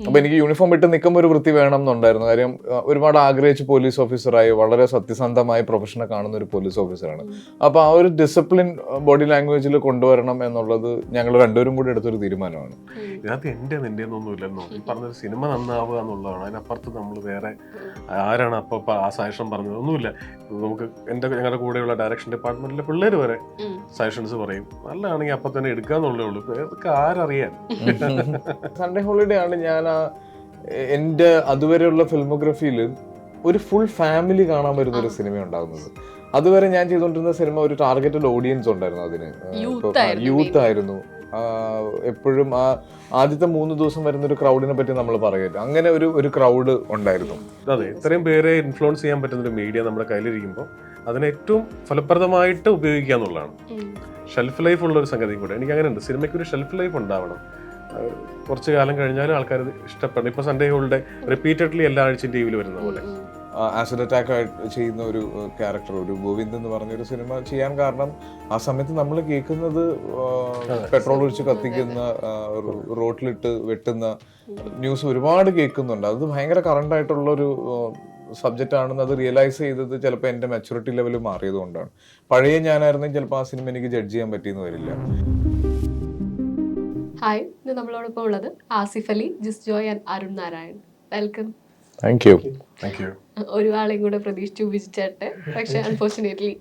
അപ്പൊ എനിക്ക് യൂണിഫോം ഇട്ട് നിൽക്കുമ്പോൾ ഒരു വൃത്തി വേണം എന്നുണ്ടായിരുന്നു. കാര്യം ഒരുപാട് ആഗ്രഹിച്ച് പോലീസ് ഓഫീസറായി വളരെ സത്യസന്ധമായ പ്രൊഫഷനെ കാണുന്ന ഒരു പോലീസ് ഓഫീസറാണ്. അപ്പൊ ആ ഒരു ഡിസിപ്ലിൻ ബോഡി ലാംഗ്വേജിൽ കൊണ്ടുവരണം എന്നുള്ളത് ഞങ്ങൾ രണ്ടുപേരും കൂടി എടുത്തൊരു തീരുമാനമാണ്. ഇതിനകത്ത് നിന്റെ ഒന്നുമില്ലെന്നോ, ഈ പറഞ്ഞൊരു സിനിമ നന്നാവുക എന്നുള്ളതാണ്. അതിനപ്പുറത്ത് നമ്മൾ വേറെ ആരാണ് അപ്പൊ ആ സജഷൻ പറഞ്ഞത് ഒന്നുമില്ല. നമുക്ക് ഞങ്ങളുടെ കൂടെയുള്ള ഡയറക്ഷൻ ഡിപ്പാർട്ട്മെന്റിലെ പിള്ളേർ വരെ സജഷൻസ് പറയും, നല്ലതാണെങ്കിൽ അപ്പൊ തന്നെ എടുക്കാന്നുള്ളേ ഉള്ളൂ. ഇതൊക്കെ ആരറിയാൻ. സൺഡേ ഹോളിഡേ ആണ് ഞാൻ എൻ്റെ അതുവരെയുള്ള ഫിലിമോഗ്രഫിയിൽ ഒരു ഫുൾ ഫാമിലി കാണാൻ വരുന്ന ഒരു സിനിമ ഉണ്ടാകുന്നത്. അതുവരെ ഞാൻ ചെയ്തുകൊണ്ടിരുന്ന സിനിമ ഒരു ടാർഗറ്റഡ് ഓഡിയൻസ് ഉണ്ടായിരുന്നു. അതിന് യൂത്ത് ആയിരുന്നു. എപ്പോഴും ആ ആദ്യത്തെ 3 ദിവസം വരുന്ന ഒരു ക്രൗഡിനെ പറ്റി നമ്മൾ പറയരുത്, അങ്ങനെ ഒരു ക്രൗഡ് ഉണ്ടായിരുന്നു. അതെ, ഇത്രയും പേരെ ഇൻഫ്ലുവൻസ് ചെയ്യാൻ പറ്റുന്ന ഒരു മീഡിയ നമ്മുടെ കയ്യിലിരിക്കുമ്പോൾ അതിനെ ഏറ്റവും ഫലപ്രദമായിട്ട് ഉപയോഗിക്കുക എന്നുള്ളതാണ്. ഷെൽഫ് ലൈഫ് ഉള്ള ഒരു സംഗതി കൂടെ. എനിക്ക് അങ്ങനെ ഉണ്ട്, സിനിമയ്ക്ക് ഒരു ഷെൽഫ് ലൈഫ് ഉണ്ടാവണം. കുറച്ച് കാലം കഴിഞ്ഞാലും ആൾക്കാർ ഇഷ്ടപ്പെടണം. ഇപ്പൊ സൺഡേ ഹോളിഡേ റിപ്പീറ്റഡ്ലി എല്ലാ ആഴ്ചയും ടി വിയിൽ വരുന്ന പോലെ ആസിഡ് അറ്റാക്ക് ചെയ്യുന്ന ഒരു ക്യാരക്ടർ, ഒരു ഗോവിന്ദ് എന്ന് പറഞ്ഞൊരു സിനിമ ചെയ്യാൻ കാരണം ആ സമയത്ത് നമ്മൾ കേൾക്കുന്നത് പെട്രോൾ ഒഴിച്ച് കത്തിക്കുന്ന, റോട്ടിലിട്ട് വെട്ടുന്ന ന്യൂസ് ഒരുപാട് കേൾക്കുന്നുണ്ട്. അത് ഭയങ്കര കറണ്ട് ആയിട്ടുള്ളൊരു സബ്ജക്റ്റ് ആണെന്ന് അത് റിയലൈസ് ചെയ്തത് ചിലപ്പോൾ എൻ്റെ മെച്യൂരിറ്റി ലെവൽ മാറിയത് കൊണ്ടാണ്. പഴയ ഞാനായിരുന്നെങ്കിൽ ചിലപ്പോൾ ആ സിനിമ എനിക്ക് ജഡ്ജ് ചെയ്യാൻ പറ്റിയെന്ന് വരില്ല. ഹായ്, ഇന്ന് നമ്മളോടൊപ്പം ഉള്ളത് Asif Ali, Jis Joy and Arun Narayan. Welcome. Thank you. ഒരുപാളെയും കൂടെ പ്രതീക്ഷിച്ചു വിജിച്ചേട്ടെ, പക്ഷെ അൺഫോർച്ചുനേറ്റ്ലി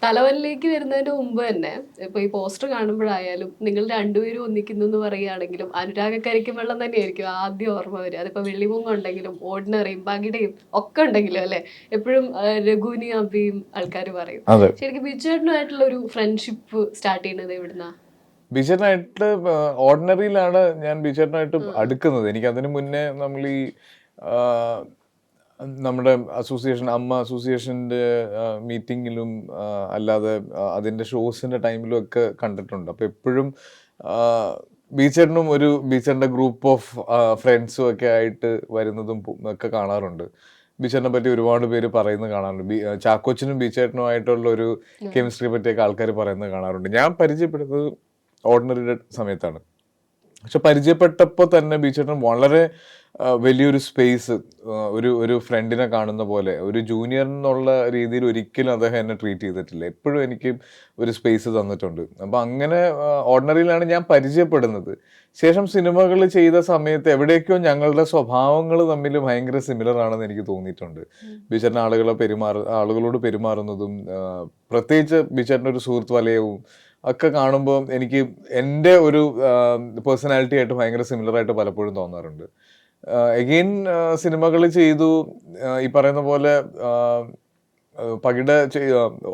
തലവനിലേക്ക് വരുന്നതിന് മുമ്പ് തന്നെ ഇപ്പൊ ഈ പോസ്റ്റർ കാണുമ്പോഴായാലും നിങ്ങൾ രണ്ടുപേരും ഒന്നിക്കുന്നു എന്ന് പറയുകയാണെങ്കിലും അനുരാഗക്കരിക്കും വെള്ളം തന്നെയായിരിക്കും ആദ്യം ഓർമ്മ വരിക. അതിപ്പോ വെള്ളിമൂങ്ങ ഉണ്ടെങ്കിലും ഓർഡിനറിയും ബഗിടയും ഒക്കെ ഉണ്ടെങ്കിലും അല്ലെ, എപ്പോഴും രഘുവിനെയും അബിയും ആൾക്കാർ പറയും. ശരിക്കും ബിജുചേട്ടനുമായിട്ടുള്ള ഒരു ഫ്രണ്ട്ഷിപ്പ് സ്റ്റാർട്ട് ചെയ്യുന്നത് എവിടുന്നാ? ബിജേട്ടനായിട്ട് ഓർഡിനറിയിലാണ് ഞാൻ ബിജേട്ടനായിട്ട് അടുക്കുന്നത്. എനിക്ക് അതിന് മുന്നേ നമ്മൾ ഈ നമ്മുടെ അമ്മ അസോസിയേഷൻ്റെ മീറ്റിങ്ങിലും അല്ലാതെ അതിൻ്റെ ഷോസിൻ്റെ ടൈമിലും ഒക്കെ കണ്ടിട്ടുണ്ട്. അപ്പോൾ എപ്പോഴും ബിജേട്ടൻ്റെ ഗ്രൂപ്പ് ഓഫ് ഫ്രണ്ട്സും ഒക്കെ ആയിട്ട് വരുന്നതും ഒക്കെ കാണാറുണ്ട്. ബിജേട്ടനെ പറ്റി ഒരുപാട് പേര് പറയുന്നത് കാണാറുണ്ട്. ചാക്കോച്ചനും ബിജേട്ടനുമായിട്ടുള്ള ഒരു കെമിസ്ട്രിയെ പറ്റിയൊക്കെ ആൾക്കാർ പറയുന്നത് കാണാറുണ്ട്. ഞാൻ പരിചയപ്പെടുന്നത് ഓർഡിനറിയുടെ സമയത്താണ്. പക്ഷെ പരിചയപ്പെട്ടപ്പോൾ തന്നെ ബിജേട്ടൻ വളരെ വലിയൊരു സ്പേസ്, ഒരു ഫ്രണ്ടിനെ കാണുന്ന പോലെ, ഒരു ജൂനിയർ എന്നുള്ള രീതിയിൽ ഒരിക്കലും അദ്ദേഹം എന്നെ ട്രീറ്റ് ചെയ്തിട്ടില്ല. എപ്പോഴും എനിക്ക് ഒരു സ്പേസ് തന്നിട്ടുണ്ട്. അപ്പം അങ്ങനെ ഓർഡിനറിയിലാണ് ഞാൻ പരിചയപ്പെടുന്നത്. ശേഷം സിനിമകൾ ചെയ്ത സമയത്ത് എവിടേക്കോ ഞങ്ങളുടെ സ്വഭാവങ്ങൾ തമ്മിൽ ഭയങ്കര സിമിലർ ആണെന്ന് എനിക്ക് തോന്നിയിട്ടുണ്ട്. ബിജേട്ടൻ ആളുകളോട് പെരുമാറുന്നതും പ്രത്യേകിച്ച് ബിജേട്ടൻ്റെ ഒരു സുഹൃത്ത് വലയവും ഒക്കെ കാണുമ്പോൾ എനിക്ക് എൻ്റെ ഒരു പേഴ്സണാലിറ്റി ആയിട്ട് ഭയങ്കര സിമിലറായിട്ട് പലപ്പോഴും തോന്നാറുണ്ട്. എഗെയിൻ സിനിമകൾ ചെയ്തു, ഈ പറയുന്ന പോലെ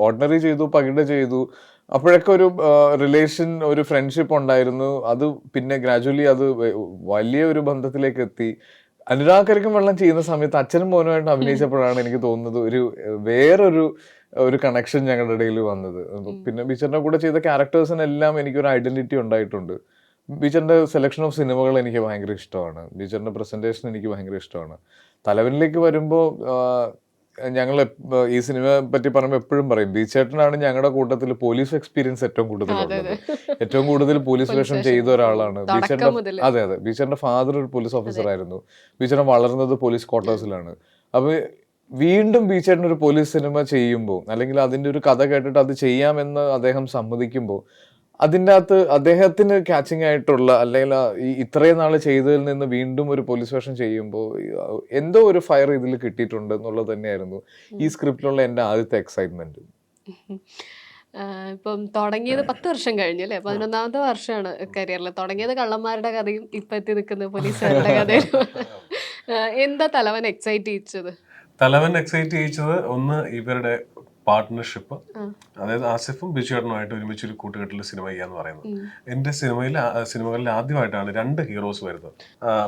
ഓർഡിനറി ചെയ്തു, പകിട ചെയ്തു. അപ്പോഴൊക്കെ ഒരു റിലേഷൻ, ഒരു ഫ്രണ്ട്ഷിപ്പ് ഉണ്ടായിരുന്നു. അത് പിന്നെ ഗ്രാജുവലി അത് വലിയൊരു ബന്ധത്തിലേക്ക് എത്തി. അനുരാഗക്കരിക്കും വെള്ളം ചെയ്യുന്ന സമയത്ത് അച്ഛനും മോനുമായിട്ട് അഭിനയിച്ചപ്പോഴാണ് എനിക്ക് തോന്നുന്നത് വേറൊരു കണക്ഷൻ ഞങ്ങളുടെ ഇടയിൽ വന്നത്. പിന്നെ ബിജറിന്റെ കൂടെ ചെയ്ത ക്യാരക്ടേഴ്സിനെല്ലാം എനിക്കൊരു ഐഡന്റിറ്റി ഉണ്ടായിട്ടുണ്ട്. ബിജറിന്റെ സെലക്ഷൻ ഓഫ് സിനിമകൾ എനിക്ക് ഭയങ്കര ഇഷ്ടമാണ്. ബിജറിന്റെ പ്രസന്റേഷൻ എനിക്ക് ഭയങ്കര ഇഷ്ടമാണ്. തലവനിലേക്ക് വരുമ്പോൾ ഞങ്ങൾ ഈ സിനിമയെ പറ്റി പറയുമ്പോൾ എപ്പോഴും പറയും, ബിജേട്ടനാണ് ഞങ്ങളുടെ കൂട്ടത്തിൽ പോലീസ് എക്സ്പീരിയൻസ് ഏറ്റവും കൂടുതലുള്ളത്. ഏറ്റവും കൂടുതൽ പോലീസ് വേഷം ചെയ്ത ഒരാളാണ് ബിജേട്ടന്റെ. അതെ, ബിജേട്ടന്റെ ഫാദർ ഒരു പോലീസ് ഓഫീസർ ആയിരുന്നു. ബിജേട്ടൻ വളർന്നത് പോലീസ് ക്വാർട്ടേഴ്സിലാണ്. അപ്പൊ വീണ്ടും ബിജേട്ടൻ ഒരു പോലീസ് സിനിമ ചെയ്യുമ്പോൾ, അല്ലെങ്കിൽ അതിന്റെ ഒരു കഥ കേട്ടിട്ട് അത് ചെയ്യാമെന്ന് അദ്ദേഹം സമ്മതിക്കുമ്പോൾ, അതിൻ്റെ അകത്ത് അദ്ദേഹത്തിന് ക്യാച്ചിങ് ആയിട്ടുള്ള, അല്ലെങ്കിൽ ഇത്രയും നാൾ ചെയ്തതിൽ നിന്ന് വീണ്ടും ഒരു പോലീസ് വേഷം ചെയ്യുമ്പോൾ എന്തോ ഒരു ഫയർ ഇതിൽ കിട്ടിയിട്ടുണ്ട് എന്നുള്ളത് തന്നെയായിരുന്നു ഈ സ്ക്രിപ്റ്റിലുള്ള എൻ്റെ ആദ്യത്തെ എക്സൈറ്റ്മെന്റ്. ഇപ്പം തുടങ്ങിയത് 10 വർഷം കഴിഞ്ഞു അല്ലേ? 11ാമത്തെ വർഷമാണ് കരിയറിൽ. തുടങ്ങിയത് കള്ളന്മാരുടെ കഥയും ഇപ്പൊ എത്തി നിൽക്കുന്നത് പോലീസുകാരുടെ കഥയും. എന്താ തലവൻ എക്സൈറ്റ് ചെയ്യിച്ചത്? ഒന്ന്, ഇവരുടെ പാർട്ട്ണർഷിപ്പ്. അതായത് ആസിഫും ബിജുചേട്ടനുമായിട്ട് ഒരുമിച്ച് ഒരു കൂട്ടുകെട്ടിൽ സിനിമ ചെയ്യാന്ന് പറയുന്നത്. എൻ്റെ സിനിമകളിൽ ആദ്യമായിട്ടാണ് 2 ഹീറോസ് വരുന്നത്.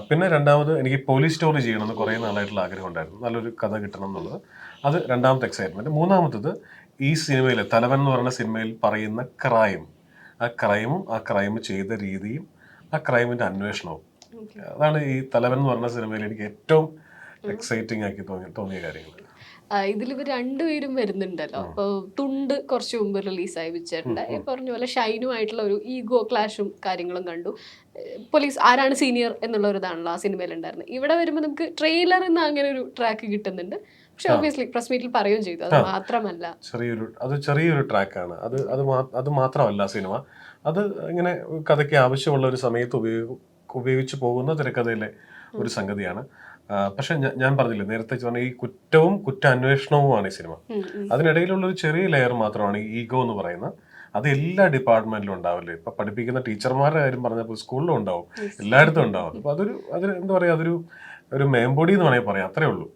പിന്നെ രണ്ടാമത്, എനിക്ക് പോലീസ് സ്റ്റോറി ചെയ്യണമെന്ന് കുറേ നാളായിട്ടുള്ള ആഗ്രഹം ഉണ്ടായിരുന്നു. നല്ലൊരു കഥ കിട്ടണം എന്നുള്ളത്. അത് രണ്ടാമത്തെ എക്സൈറ്റ്മെന്റ്. മൂന്നാമത്തത്, ഈ സിനിമയിൽ തലവൻ എന്ന് പറയുന്ന സിനിമയിൽ പറയുന്ന ആ ക്രൈം ചെയ്ത രീതിയും ആ ക്രൈമിന്റെ അന്വേഷണവും. അതാണ് ഈ തലവൻ എന്ന് പറയുന്ന സിനിമയിൽ എനിക്ക് ഏറ്റവും എക്സൈറ്റിംഗ് ആക്കി തോന്നിയ കാര്യങ്ങൾ. ഇതിലിവർ രണ്ടുപേരും വരുന്നുണ്ടല്ലോ. അപ്പോൾ തുണ്ട് കുറച്ച് മുമ്പ് റിലീസായി ബിച്ചേട്ടൻ്റെ, ഈ പറഞ്ഞ പോലെ ഷൈനുമായിട്ടുള്ള ഒരു ഈഗോ ക്ലാഷും കാര്യങ്ങളും കണ്ടു. പോലീസ് ആരാണ് സീനിയർ എന്നുള്ള ഒരു ഇതാണല്ലോ ആ സിനിമയിൽ ഉണ്ടായിരുന്നത്. ഇവിടെ വരുമ്പോൾ നമുക്ക് ട്രെയിലറിൽ നിന്ന് അങ്ങനെ ഒരു ട്രാക്ക് കിട്ടുന്നുണ്ട്. പക്ഷെ ഒബ്വിയസ്ലി പ്രസ് മീറ്റിൽ പറയുകയും ചെയ്തു അത് മാത്രമല്ല ചെറിയൊരു ട്രാക്കാണ് അത് മാത്രമല്ല സിനിമ, അത് ഇങ്ങനെ കഥയ്ക്ക് ആവശ്യമുള്ള ഒരു സമയത്ത് ഉപയോഗിച്ച് പോകുന്ന തിരക്കഥയിലെ ഒരു സംഗതിയാണ്. പക്ഷെ ഞാൻ പറഞ്ഞില്ലേ നേരത്തെ പറഞ്ഞ ഈ കുറ്റവും കുറ്റാന്വേഷണവുമാണ് ഈ സിനിമ. അതിനിടയിലുള്ള ഒരു ചെറിയ ലെയർ മാത്രമാണ് ഈ ഈഗോ എന്ന് പറയുന്നത്. അത് എല്ലാ ഡിപ്പാർട്ട്മെന്റിലും ഉണ്ടാവില്ലേ. ഇപ്പൊ പഠിപ്പിക്കുന്ന ടീച്ചർമാരുടെ കാര്യം പറഞ്ഞപ്പോൾ സ്കൂളിലും ഉണ്ടാവും, എല്ലായിടത്തും ഉണ്ടാവും. അപ്പൊ അതിന് എന്താ പറയാ, ഒരു മേമ്പൊടി എന്ന് വേണമെങ്കിൽ പറയാം, അത്രേ ഉള്ളൂ.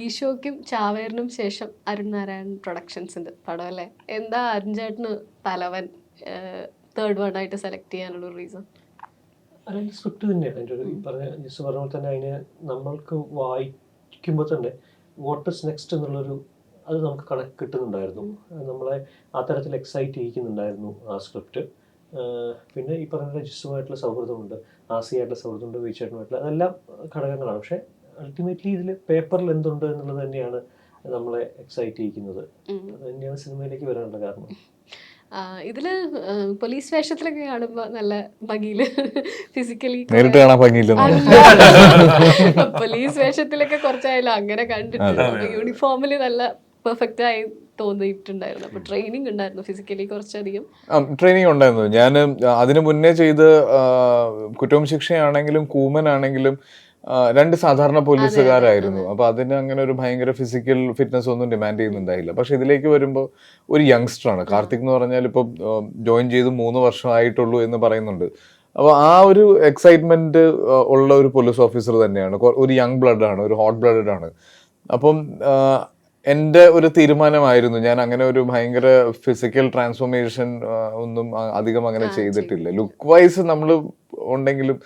ഈശോയ്ക്കും ചാവേറിനും ശേഷം അരുൺ നാരായൺ പ്രൊഡക്ഷൻസിന്റെ പടം അല്ലേ? എന്താ അരുൺ ചേട്ടന് തലവൻ തേർഡ് വൺ ആയിട്ട് സെലക്ട് ചെയ്യാനുള്ള റീസൺ? അതിൻ്റെ സ്ക്രിപ്റ്റ് തന്നെയാണ്. അതിൻ്റെ ഈ പറഞ്ഞ പോലെ തന്നെ അതിന് നമ്മൾക്ക് വായിക്കുമ്പോൾ തന്നെ വാട്ട് ഇസ് നെക്സ്റ്റ് എന്നുള്ളൊരു അത് നമുക്ക് കിട്ടുന്നുണ്ടായിരുന്നു. നമ്മളെ ആ തരത്തിൽ എക്സൈറ്റ് ചെയ്യിക്കുന്നുണ്ടായിരുന്നു ആ സ്ക്രിപ്റ്റ്. പിന്നെ ഈ പറഞ്ഞ ജിസുമായിട്ടുള്ള സൗഹൃദമുണ്ട്, ആസിയായിട്ടുള്ള സൗഹൃദമുണ്ട്, വീച്ചേട്ടനുമായിട്ടുള്ള അതെല്ലാം ഘടകങ്ങളാണ്. പക്ഷേ അൾട്ടിമേറ്റ്ലി ഇതിൽ പേപ്പറിൽ എന്തുണ്ട് എന്നുള്ളത് തന്നെയാണ് നമ്മളെ എക്സൈറ്റ് ചെയ്യിക്കുന്നത്. അത് തന്നെയാണ് സിനിമയിലേക്ക് വരാനുള്ള കാരണം. ഇതില് പോലീസ് വേഷത്തിലൊക്കെ കാണുമ്പോ നല്ല ഭംഗിയില് ഫിസിക്കലി നേരിട്ട് കാണാൻ ഭംഗിയില്ല. പോലീസ് വേഷത്തിലൊക്കെ കുറച്ചായാലും അങ്ങനെ കണ്ടിട്ടുണ്ട്. യൂണിഫോമില് നല്ല പെർഫെക്റ്റ് ആയി തോന്നിയിട്ടുണ്ടായിരുന്നു. അപ്പൊ ട്രെയിനിങ് ഉണ്ടായിരുന്നു ഫിസിക്കലി കുറച്ചധികം. ട്രെയിനിങ് ഉണ്ടായിരുന്നു. ഞാൻ അതിനു മുന്നേ ചെയ്ത് കുറ്റവും ശിക്ഷയാണെങ്കിലും കൂമനാണെങ്കിലും രണ്ട് സാധാരണ പോലീസുകാരായിരുന്നു. അപ്പൊ അതിന് അങ്ങനെ ഒരു ഭയങ്കര ഫിസിക്കൽ ഫിറ്റ്നസ് ഒന്നും ഡിമാൻഡ് ചെയ്യുന്നുണ്ടായില്ല. പക്ഷെ ഇതിലേക്ക് വരുമ്പോൾ ഒരു യങ്സ്റ്റർ ആണ് കാർത്തിക് എന്ന് പറഞ്ഞാൽ. ഇപ്പൊ ജോയിൻ ചെയ്ത് 3 വർഷമായിട്ടുള്ളൂ എന്ന് പറയുന്നുണ്ട്. അപ്പൊ ആ ഒരു എക്സൈറ്റ്മെന്റ് ഉള്ള ഒരു പോലീസ് ഓഫീസർ തന്നെയാണ്. ഒരു യങ് ബ്ലഡ് ആണ്, ഒരു ഹോട്ട് ബ്ലഡഡ് ആണ്. അപ്പം എൻ്റെ ഒരു തീരുമാനമായിരുന്നു, ഞാൻ അങ്ങനെ ഒരു ഭയങ്കര ഫിസിക്കൽ ട്രാൻസ്ഫോർമേഷൻ ഒന്നും അധികം അങ്ങനെ ചെയ്തിട്ടില്ല. ലുക്ക് വൈസ് നമ്മൾ ഉണ്ടെങ്കിലും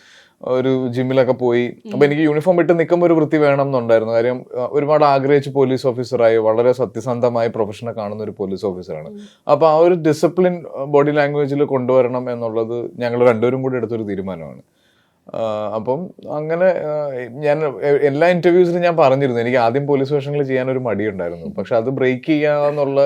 ഒരു ജിമ്മിലൊക്കെ പോയി. അപ്പൊ എനിക്ക് യൂണിഫോം ഇട്ട് നിൽക്കുമ്പോൾ ഒരു വൃത്തി വേണം എന്നുണ്ടായിരുന്നു. കാര്യം ഒരുപാട് ആഗ്രഹിച്ച് പോലീസ് ഓഫീസറായി വളരെ സത്യസന്ധമായി പ്രൊഫഷനെ കാണുന്ന ഒരു പോലീസ് ഓഫീസറാണ്. അപ്പൊ ആ ഒരു ഡിസിപ്ലിൻ ബോഡി ലാംഗ്വേജിൽ കൊണ്ടുവരണം എന്നുള്ളത് ഞങ്ങൾ രണ്ടുപേരും കൂടി എടുത്തൊരു തീരുമാനമാണ്. അപ്പം അങ്ങനെ ഞാൻ എല്ലാ ഇന്റർവ്യൂസിലും ഞാൻ പറഞ്ഞിരുന്നു എനിക്ക് ആദ്യം പോലീസ് വേഷങ്ങൾ ചെയ്യാനൊരു മടിയുണ്ടായിരുന്നു. പക്ഷെ അത് ബ്രേക്ക് ചെയ്യാന്നുള്ള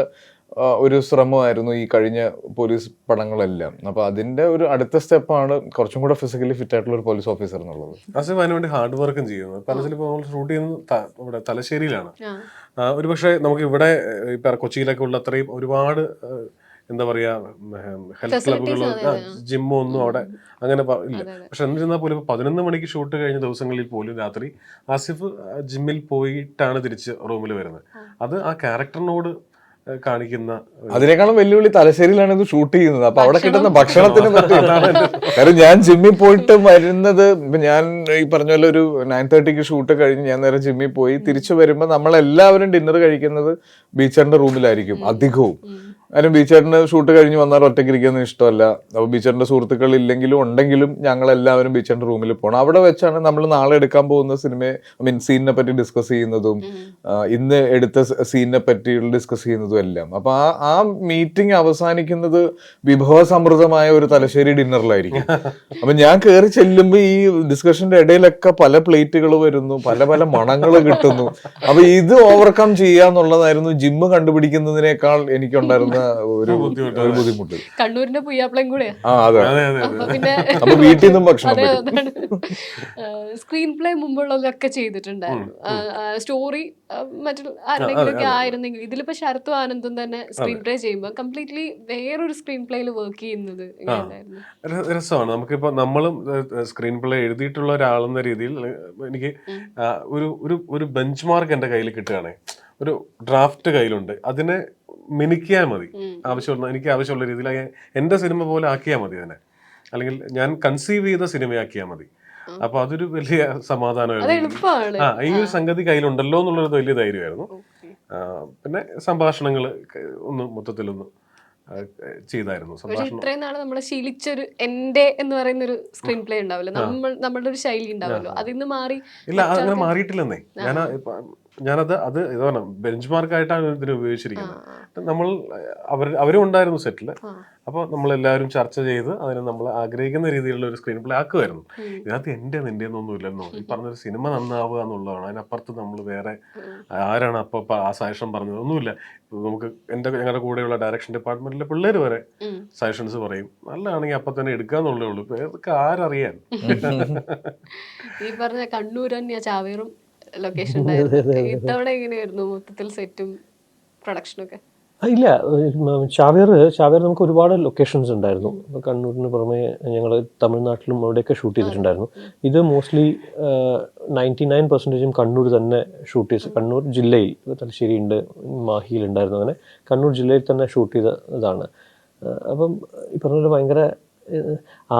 ഒരു ശ്രമമായിരുന്നു ഈ കഴിഞ്ഞ പോലീസ് പടങ്ങളെല്ലാം. അപ്പൊ അതിന്റെ ഒരു അടുത്ത സ്റ്റെപ്പാണ് കുറച്ചും കൂടെ ഫിസിക്കലി ഫിറ്റ് ആയിട്ടുള്ള ഒരു പോലീസ് ഓഫീസർ എന്നുള്ളത്. അസിഫ് അതിനുവേണ്ടി ഹാർഡ് വർക്കും ചെയ്യുന്നു. പലതിലിപ്പോൾ നമ്മൾ ഷൂട്ട് ചെയ്യുന്നത് ഇവിടെ തലശ്ശേരിയിലാണ്. ഒരു പക്ഷേ നമുക്ക് ഇവിടെ ഇപ്പൊ കൊച്ചിയിലൊക്കെ ഉള്ള അത്രയും ഒരുപാട് എന്താ പറയാ ഹെൽത്ത് ക്ലബുകളോ ജിമ്മോ ഒന്നും അവിടെ അങ്ങനെ ഇല്ല. പക്ഷെ എന്നിരുന്നാൽ പോലും 11 മണിക്ക് ഷൂട്ട് കഴിഞ്ഞ ദിവസങ്ങളിൽ പോലും രാത്രി ആസിഫ് ജിമ്മിൽ പോയിട്ടാണ് തിരിച്ച് റൂമിൽ വരുന്നത്. അത് ആ ക്യാരക്ടറിനോട് കാണിക്കുന്ന അതിനേക്കാളും വെല്ലുവിളി തലശ്ശേരിയിലാണ് ഇത് ഷൂട്ട് ചെയ്യുന്നത്. അപ്പൊ അവിടെ കിട്ടുന്ന ഭക്ഷണത്തിനെ പറ്റി കാരണം ഞാൻ ജിമ്മിൽ പോയിട്ട് വരുന്നത്, ഇപ്പൊ ഞാൻ ഈ പറഞ്ഞ പോലെ ഒരു 9:30 ഷൂട്ട് കഴിഞ്ഞ് ഞാൻ നേരെ ജിമ്മിൽ പോയി തിരിച്ചു വരുമ്പോൾ നമ്മളെല്ലാവരും ഡിന്നർ കഴിക്കുന്നത് ബീച്ചറിന്റെ റൂമിലായിരിക്കും അധികവും. കാര്യം ബീച്ചേട്ടന് ഷൂട്ട് കഴിഞ്ഞ് വന്നാൽ ഒറ്റയ്ക്ക് ഇരിക്കുന്നത് ഇഷ്ടമല്ല. അപ്പൊ ബീച്ചേട്ടന്റെ സുഹൃത്തുക്കൾ ഇല്ലെങ്കിലും ഉണ്ടെങ്കിലും ഞങ്ങൾ എല്ലാവരും ബീച്ചേട്ടന്റെ റൂമിൽ പോകണം. അവിടെ വെച്ചാണ് നമ്മൾ നാളെ എടുക്കാൻ പോകുന്ന സീനിനെ പറ്റി ഡിസ്കസ് ചെയ്യുന്നതും ഇന്ന് എടുത്ത സീനിനെ പറ്റി ഡിസ്കസ് ചെയ്യുന്നതും എല്ലാം. അപ്പൊ ആ മീറ്റിംഗ് അവസാനിക്കുന്നത് വിഭവസമൃദ്ധമായ ഒരു തലശ്ശേരി ഡിന്നറിലായിരിക്കും. അപ്പൊ ഞാൻ കയറി ചെല്ലുമ്പോ ഈ ഡിസ്കഷന്റെ ഇടയിലൊക്കെ പല പ്ലേറ്റുകൾ വരുന്നു, പല പല മണങ്ങൾ കിട്ടുന്നു. അപ്പൊ ഇത് ഓവർകം ചെയ്യാന്നുള്ളതായിരുന്നു ജിമ്മ് കണ്ടുപിടിക്കുന്നതിനേക്കാൾ എനിക്കുണ്ടായിരുന്ന ഒരു ബുദ്ധിമുട്ട്. കണ്ണൂരിന്റെ പുയ്യാപ്പിളയും കൂടെയാ. പിന്നെ അപ്പൊ വീട്ടിൽ നിന്നും ഭക്ഷണം. സ്ക്രീൻ പ്ലേ മുമ്പുള്ളതൊക്കെ ചെയ്തിട്ടുണ്ടായിരുന്നു. സ്റ്റോറി മറ്റുള്ള ആരുടെങ്കിലൊക്കെ ആയിരുന്നെങ്കിൽ ഇതിലിപ്പോ ശരത്തും ആനന്ദും തന്നെ സ്ക്രീൻ പ്ലേ ചെയ്യുമ്പോൾ കംപ്ലീറ്റ്ലി വേറൊരു സ്ക്രീൻ പ്ലേയിൽ വർക്ക് ചെയ്യുന്നത് രസമാണ്. നമുക്കിപ്പോ നമ്മളും സ്ക്രീൻ പ്ലേ എഴുതിയിട്ടുള്ള ഒരാളെന്ന രീതിയിൽ എനിക്ക് ഒരു ബെഞ്ച് മാർക്ക് എന്റെ കയ്യിൽ കിട്ടുകയാണെ, ഒരു ഡ്രാഫ്റ്റ് കയ്യിലുണ്ട്, അതിനെ മിനുക്കിയാൽ മതി. എനിക്ക് ആവശ്യമുള്ള രീതിയിൽ എന്റെ സിനിമ പോലെ ആക്കിയാൽ മതി അതിനെ, അല്ലെങ്കിൽ ഞാൻ കൺസീവ് ചെയ്ത സിനിമയാക്കിയാൽ മതി. അപ്പൊ അതൊരു വലിയ സമാധാനമായിരുന്നു. ഈ ഒരു സംഗതി കയ്യിലുണ്ടല്ലോ എന്നുള്ളൊരു വലിയ ധൈര്യമായിരുന്നു. പിന്നെ സംഭാഷണങ്ങൾ മൊത്തത്തിലൊന്ന് ചെയ്തായിരുന്നു. ഇത്രയും നാളെ നമ്മൾ ശീലിച്ചൊരു എന്റെ എന്ന് പറയുന്ന ഒരു സ്ക്രീൻ പ്ലേ ഉണ്ടാവല്ലോ, നമ്മളുടെ ഒരു ശൈലി ഉണ്ടാവല്ലോ, അതിന്ന് മാറി ഇല്ല, അങ്ങനെ മാറിയിട്ടില്ലെന്നേ. ഞാൻ ഞാനത് ഇതാണ് ബെഞ്ച് മാർക്കായിട്ടാണ് ഇതിന് ഉപയോഗിച്ചിരിക്കുന്നത്. നമ്മൾ അവരും ഉണ്ടായിരുന്നു സെറ്റിൽ. അപ്പോൾ നമ്മളെല്ലാവരും ചർച്ച ചെയ്ത് അതിന് നമ്മൾ ആഗ്രഹിക്കുന്ന രീതിയിലുള്ള ഒരു സ്ക്രീൻ പ്ലേ ആക്കുമായിരുന്നു. ഇതിനകത്ത് നിന്റെ ഒന്നും ഇല്ലെന്നോ, ഈ പറഞ്ഞൊരു സിനിമ നന്നാവുക എന്നുള്ളതാണ്. അതിനപ്പുറത്ത് നമ്മൾ വേറെ ആരാണ് അപ്പോൾ ആ സജഷൻ പറഞ്ഞത് ഒന്നുമില്ല. നമുക്ക് ഞങ്ങളുടെ കൂടെയുള്ള ഡയറക്ഷൻ ഡിപ്പാർട്ട്മെന്റിലെ പിള്ളേർ വരെ സജഷൻസ് പറയും, നല്ലതാണെങ്കിൽ അപ്പൊ തന്നെ എടുക്കാന്നുള്ളേ ഉള്ളൂ. ഇപ്പൊ ഇതൊക്കെ ആരറിയാൻ. ഈ പറഞ്ഞ കണ്ണൂർ തന്നെയാ ചാവേറും ലൊക്കേഷൻ ഉണ്ടായിരുന്നു. ഇത്തവണ എങ്ങനെയായിരുന്നു മൊത്തത്തിൽ സെറ്റും പ്രൊഡക്ഷനൊക്കെ? ഇല്ല, ചാവേർ നമുക്ക് ഒരുപാട് ലൊക്കേഷൻസ് ഉണ്ടായിരുന്നു. കണ്ണൂരിന് പുറമെ ഞങ്ങൾ തമിഴ്നാട്ടിലും അവിടെയൊക്കെ ഷൂട്ട് ചെയ്തിട്ടുണ്ടായിരുന്നു. ഇത് മോസ്റ്റ്ലി 99% കണ്ണൂർ തന്നെ ഷൂട്ട് ചെയ്ത്, കണ്ണൂർ ജില്ലയിൽ, തലശ്ശേരി ഉണ്ട്, മാഹിയിൽ ഉണ്ടായിരുന്നു, അങ്ങനെ കണ്ണൂർ ജില്ലയിൽ തന്നെ ഷൂട്ട് ചെയ്തതാണ്. അപ്പം ഈ പറഞ്ഞ ഭയങ്കര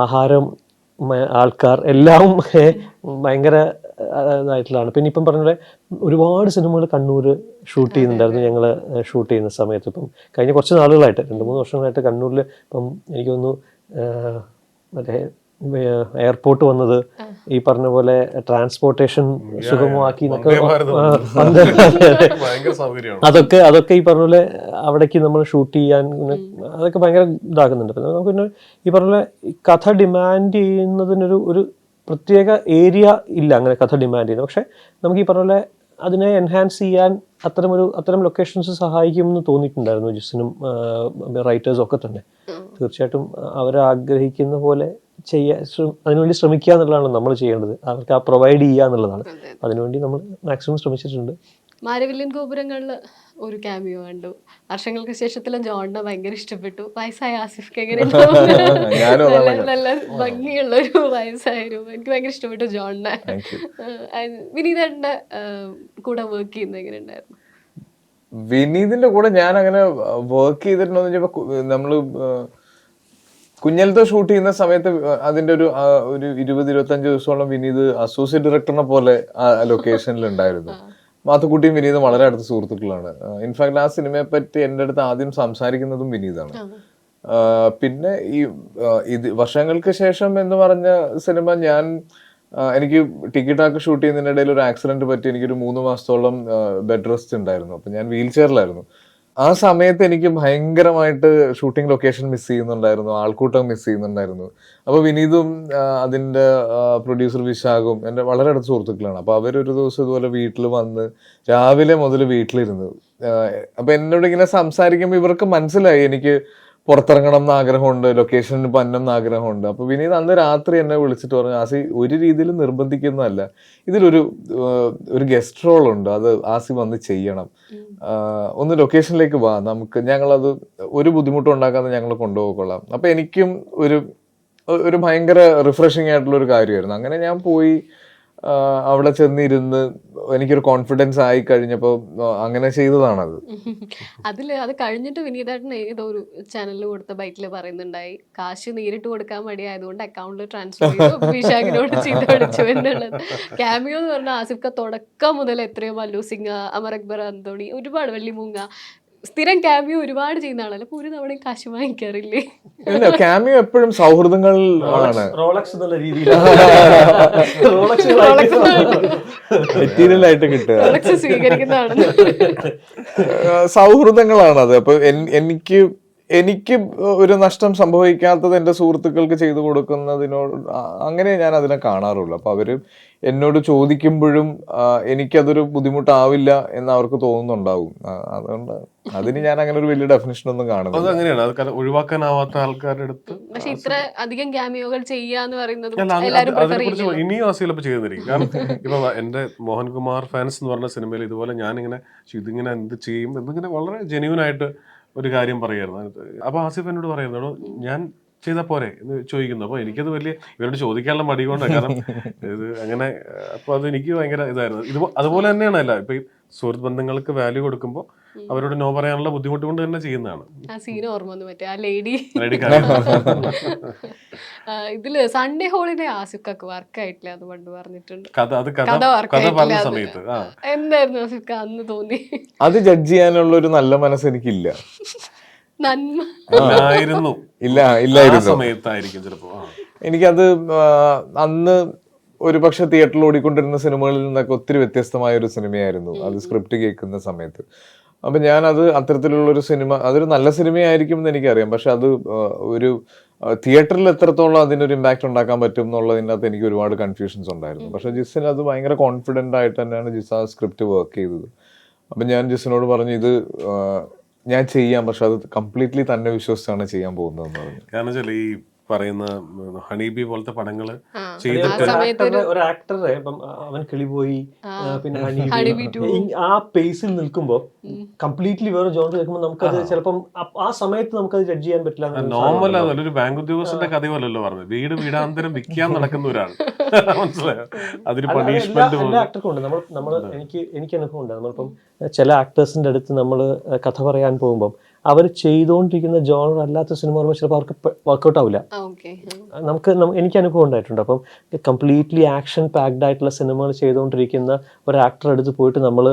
ആഹാരം, ആൾക്കാർ എല്ലാം ഭയങ്കര ഇതായിട്ടുള്ളതാണ്. പിന്നെ ഇപ്പം പറഞ്ഞ പോലെ ഒരുപാട് സിനിമകൾ കണ്ണൂർ ഷൂട്ട് ചെയ്യുന്നുണ്ടായിരുന്നു ഞങ്ങൾ ഷൂട്ട് ചെയ്യുന്ന സമയത്ത്. ഇപ്പം കഴിഞ്ഞ കുറച്ച് നാളുകളായിട്ട് 2-3 വർഷങ്ങളായിട്ട് കണ്ണൂരിൽ ഇപ്പം എനിക്ക് തോന്നുന്നു മറ്റേ എയർപോർട്ട് വന്നത്, ഈ പറഞ്ഞ പോലെ ട്രാൻസ്പോർട്ടേഷൻ സുഗമമാക്കി അതൊക്കെ ഈ പറഞ്ഞ പോലെ അവിടേക്ക് നമ്മൾ ഷൂട്ട് ചെയ്യാൻ അതൊക്കെ ഭയങ്കര ഇതാക്കുന്നുണ്ട്. പിന്നെ നമുക്ക് പിന്നെ ഈ പറഞ്ഞ പോലെ കഥ ഡിമാൻഡ് ചെയ്യുന്നതിനൊരു പ്രത്യേക ഏരിയ ഇല്ല അങ്ങനെ കഥ ഡിമാൻഡ് ചെയ്യുന്നത്. പക്ഷെ നമുക്ക് ഈ പറഞ്ഞ പോലെ അതിനെ എൻഹാൻസ് ചെയ്യാൻ അത്തരം ലൊക്കേഷൻസ് സഹായിക്കുമെന്ന് തോന്നിയിട്ടുണ്ടായിരുന്നു ജിസിനും റൈറ്റേഴ്സും ഒക്കെ തന്നെ. തീർച്ചയായിട്ടും അവരാഗ്രഹിക്കുന്ന പോലെ അതിനുവേണ്ടി ശ്രമിക്കുക എന്നുള്ളതാണ് നമ്മൾ ചെയ്യേണ്ടത്. അവർക്ക് ആ പ്രൊവൈഡ് ചെയ്യുക എന്നുള്ളതാണ്. അതിനുവേണ്ടി നമ്മൾ മാക്സിമം ശ്രമിച്ചിട്ടുണ്ട്. മാരവില്യൻ ഗോപുരങ്ങളിൽ ഒരു ക്യാമിയോ കണ്ടു. വർഷങ്ങൾക്ക് ശേഷത്തിലെ ജോണിനെ ഭയങ്കര ഇഷ്ടപ്പെട്ടു. വയസ്സായ ആസിഫ്ക്ക് എങ്ങനെ നല്ല ഭംഗിയുള്ള ഒരു വയസ്സായിരുന്നു. എനിക്ക് ഭയങ്കര ഇഷ്ടപ്പെട്ടു ജോണിനെ. വിനീതന്റെ കൂടെ വർക്ക് ചെയ്യുന്നത് എങ്ങനെ ഉണ്ടായിരുന്നു? വിനീതിന്റെ കൂടെ ഞാൻ അങ്ങനെ വർക്ക് ചെയ്തിട്ടുണ്ടോ എന്ന് ചോദിച്ചപ്പോ, നമ്മള് കുഞ്ഞലത്തെ ഷൂട്ട് ചെയ്യുന്ന സമയത്ത് അതിന്റെ ഒരു 20-25 ദിവസത്തോളം വിനീത് അസോസിയേറ്റ് ഡയറക്ടറിനെ പോലെ ആ ലൊക്കേഷനിൽ ഉണ്ടായിരുന്നു. മാത്തുക്കുട്ടിയും വിനീതും വളരെ അടുത്ത സുഹൃത്തുക്കളാണ്. ഇൻഫാക്ട് ആ സിനിമയെ പറ്റി എൻ്റെ അടുത്ത് ആദ്യം സംസാരിക്കുന്നതും വിനീതാണ്. പിന്നെ ഇത് വർഷങ്ങൾക്ക് ശേഷം എന്ന് പറഞ്ഞ സിനിമ എനിക്ക് ടിക്കറ്റാക്ക് ഷൂട്ട് ചെയ്യുന്നതിൻ്റെ ഇടയിൽ ഒരു ആക്സിഡന്റ് പറ്റി എനിക്കൊരു 3 മാസത്തോളം ബെഡ് റെസ്റ്റ് ഉണ്ടായിരുന്നു. അപ്പൊ ഞാൻ വീൽ ചെയറിലായിരുന്നു. ആ സമയത്ത് എനിക്ക് ഭയങ്കരമായിട്ട് ഷൂട്ടിംഗ് ലൊക്കേഷൻ മിസ് ചെയ്യുന്നുണ്ടായിരുന്നു, ആൾക്കൂട്ടം മിസ് ചെയ്യുന്നുണ്ടായിരുന്നു. അപ്പൊ വിനീതും അതിന്റെ പ്രൊഡ്യൂസർ വിശാഖും എൻ്റെ വളരെ അടുത്ത സുഹൃത്തുക്കളാണ്. അപ്പൊ അവരൊരു ദിവസം ഇതുപോലെ വീട്ടിൽ വന്ന് രാവിലെ മുതൽ വീട്ടിലിരുന്നു. അപ്പൊ എന്നോട് ഇങ്ങനെ സംസാരിക്കുമ്പോൾ ഇവർക്ക് മനസ്സിലായി എനിക്ക് പുറത്തിറങ്ങണം എന്ന് ആഗ്രഹമുണ്ട്, ലൊക്കേഷനിൽ പന്നം എന്ന് ആഗ്രഹമുണ്ട്. അപ്പൊ വിനീത് അന്ന് രാത്രി എന്നെ വിളിച്ചിട്ട് പറഞ്ഞു, ആസി ഒരു രീതിയിലും നിർബന്ധിക്കുന്നതല്ല, ഇതിലൊരു ഗസ്റ്റ് റോൾ ഉണ്ട്, അത് ആസി വന്ന് ചെയ്യണം, ഒന്ന് ലൊക്കേഷനിലേക്ക് വാ, ഞങ്ങളത് ഒരു ബുദ്ധിമുട്ടും ഉണ്ടാക്കാതെ ഞങ്ങൾ കൊണ്ടുപോയിക്കൊള്ളാം. അപ്പൊ എനിക്കും ഒരു ഭയങ്കര റിഫ്രഷിംഗ് ആയിട്ടുള്ള ഒരു കാര്യമായിരുന്നു. അങ്ങനെ ഞാൻ പോയി അവിടെ ചെന്നിരുന്ന് എനിക്കൊരു കോൺഫിഡൻസ് ആയി കഴിഞ്ഞപ്പോ അങ്ങനെ ചെയ്തതാണത്. അത് കഴിഞ്ഞിട്ട് വിനീതേട്ടൻ ഏതോ ഒരു ചാനലിൽ കൊടുത്ത ബൈറ്റിൽ പറയുന്നുണ്ടായി, കാശ് നേരിട്ട് കൊടുക്കാൻ മടിയായതുകൊണ്ട് അക്കൗണ്ടിൽ ട്രാൻസ്ഫർ ചെയ്തു, വിശാഖിനോട് ചെയ്ത് പഠിച്ചു എന്നുള്ളത്. ക്യാമിയോ എന്ന് പറഞ്ഞാൽ ആസിഫ് തുടക്കം മുതൽ എത്രയോ മല്ലു സിംഗ്, അമർ അക്ബർ അന്തോണി, ഒരുപാട് വെള്ളിമൂങ്ങ, സ്ഥിരം ക്യാമിയോ ഒരുപാട് ചെയ്യുന്ന ആളല്ല. അപ്പൊ ഒരു തവണയും കാശ് വാങ്ങിക്കാറില്ലേ? ഇല്ല, ക്യാമിയോ എപ്പോഴും സൗഹൃദങ്ങൾ ആണ്. റോളക്സ് എന്നുള്ള രീതിയിൽ മെറ്റീരിയൽ ആയിട്ട് കിട്ടുക, സ്വീകരിക്കുന്നതാണ്. സൗഹൃദങ്ങളാണത്. അപ്പൊ എനിക്ക് ഒരു നഷ്ടം സംഭവിക്കാത്തത് എൻ്റെ സുഹൃത്തുക്കൾക്ക് ചെയ്തു കൊടുക്കുന്നതിനോട് അങ്ങനെ ഞാൻ അതിനെ കാണാറുള്ളൂ. അപ്പൊ അവര് എന്നോട് ചോദിക്കുമ്പോഴും എനിക്കതൊരു ബുദ്ധിമുട്ടാവില്ല എന്ന് അവർക്ക് തോന്നുന്നുണ്ടാവും. അതുകൊണ്ട് അതിന് ഞാൻ അങ്ങനെ ഒരു വലിയ ഡെഫിനിഷൻ ഒന്നും കാണുന്നില്ല. അതങ്ങനെയാണ്, അത് ഒഴിവാക്കാനാവാത്ത ആൾക്കാരുടെ അടുത്ത്. പക്ഷെ ഇത്ര അധികം ക്യാമിയോകൾ ചെയ്യാന്ന് പറയുന്നത് അതിനെക്കുറിച്ച് ഇനിയും ആസിലപ്പോൾ ചെയ്തിരിക്കും. കാരണം ഇപ്പൊ എന്റെ മോഹൻകുമാർ ഫാൻസ് എന്ന് പറഞ്ഞ സിനിമയിൽ ഇതുപോലെ ഞാനിങ്ങനെ ഇതിങ്ങനെ എന്ത് ചെയ്യും എന്നിങ്ങനെ വളരെ ജെന്യൂൻ ആയിട്ട് ഒരു കാര്യം പറയായിരുന്നു. അപ്പൊ ആസിഫ് എന്നോട് പറയുന്നതോ ഞാൻ ചെയ്താൽ പോരെ എന്ന് ചോദിക്കുന്നു. അപ്പോൾ എനിക്കത് വലിയ ഇവരോട് ചോദിക്കാനുള്ള മടി കൊണ്ടാണ്. കാരണം ഇത് അങ്ങനെ അപ്പോൾ അത് എനിക്ക് ഭയങ്കര ഇതായിരുന്നു. അതുപോലെ തന്നെയാണ് അല്ല ഇപ്പൊ ഈ സുഹൃത്ത് ബന്ധങ്ങൾക്ക് വാല്യൂ കൊടുക്കുമ്പോൾ അവരോട് നോ പറയാനുള്ള ബുദ്ധിമുട്ട് കൊണ്ട് തന്നെ ചെയ്യുന്നതാണ്. ആ സീൻ ഓർമ്മ വന്നു, മറ്റേ ആ ലേഡി ഇതില് സൺഡേ ഹോളിഡേ ആസിഫ്ക്ക് വർക്ക് ആയിട്ടില്ല എന്ന് പണ്ട് പറഞ്ഞിട്ടുണ്ട്. എന്തായിരുന്നു ആസിഫ്ക്ക് അന്ന് തോന്നി? അത് ജഡ്ജ് ചെയ്യാനുള്ള ഒരു നല്ല മനസ്സ് എനിക്കില്ല. ഇല്ലായിരുന്നു. സമയത്തായിരിക്കും ചിലപ്പോ. എനിക്കത് അന്ന് ഒരു പക്ഷെ തിയേറ്ററിൽ ഓടിക്കൊണ്ടിരുന്ന സിനിമകളിൽ നിന്നൊക്കെ ഒത്തിരി വ്യത്യസ്തമായ ഒരു സിനിമയായിരുന്നു അത് സ്ക്രിപ്റ്റ് കേൾക്കുന്ന സമയത്ത്. അപ്പൊ ഞാനത് അത്തരത്തിലുള്ള ഒരു സിനിമ, അതൊരു നല്ല സിനിമയായിരിക്കും എന്ന് എനിക്കറിയാം, പക്ഷെ അത് ഒരു തിയേറ്ററിൽ എത്രത്തോളം അതിനൊരു ഇമ്പാക്ട് ഉണ്ടാക്കാൻ പറ്റും എന്നുള്ളതിൻ്റെ അകത്ത് എനിക്ക് ഒരുപാട് കൺഫ്യൂഷൻസ് ഉണ്ടായിരുന്നു. പക്ഷെ ജിസിന് അത് ഭയങ്കര കോൺഫിഡൻ്റ് ആയിട്ട് തന്നെയാണ് ജിസ് ആ സ്ക്രിപ്റ്റ് വർക്ക് ചെയ്തത്. അപ്പം ഞാൻ ജിസിനോട് പറഞ്ഞു ഇത് ഞാൻ ചെയ്യാം, പക്ഷെ അത് കംപ്ലീറ്റ്ലി തന്നെ വിശ്വസിച്ചാണ് ചെയ്യാൻ പോകുന്നതെന്ന് പറഞ്ഞു. കാരണം വെച്ചാൽ ഈ പറയുന്ന ഹണീബി പോലത്തെ പടങ്ങള് ഒരു ആക്ടറെ ഇപ്പം അവൻ കിളിപോയി പിന്നെ ഹണീബി ആ പേസിൽ നിൽക്കുമ്പോ കംപ്ലീറ്റ്ലി വേറെ ജോണർ കേൾക്കുമ്പോൾ നമുക്കത് ചിലപ്പം ആ സമയത്ത് നമുക്കത് ജഡ്ജ് ചെയ്യാൻ പറ്റില്ല. നോർമൽ ഒരു ബാങ്ക് ഉദ്യോഗസ്ഥന്റെ കഥ പോലല്ലോ പറഞ്ഞത്, വീടാന്തരം വിൽക്കാൻ നടക്കുന്ന ഒരാൾ. മനസ്സിലായോ? അതൊരു പണിഷ്മെന്റ് എല്ലാ ആക്ടർക്കും ഉണ്ട്. നമ്മൾ എനിക്ക് അനുഭവം ഉണ്ട്. നമ്മളിപ്പം ചില ആക്ടേഴ്സിന്റെ അടുത്ത് നമ്മൾ കഥ പറയാൻ പോകുമ്പോൾ അവർ ചെയ്തുകൊണ്ടിരിക്കുന്ന ജോണർ അല്ലാത്ത സിനിമ പറയുമ്പോൾ ചിലപ്പോൾ അവർക്ക് വർക്കൗട്ട് ആവില്ല. എനിക്ക് അനുഭവം ഉണ്ടായിട്ടുണ്ട്. അപ്പം കംപ്ലീറ്റ്ലി ആക്ഷൻ പാക്ഡ് ആയിട്ടുള്ള സിനിമകൾ ചെയ്തുകൊണ്ടിരിക്കുന്ന ഒരു ആക്ടറെ അടുത്ത് പോയിട്ട് നമ്മൾ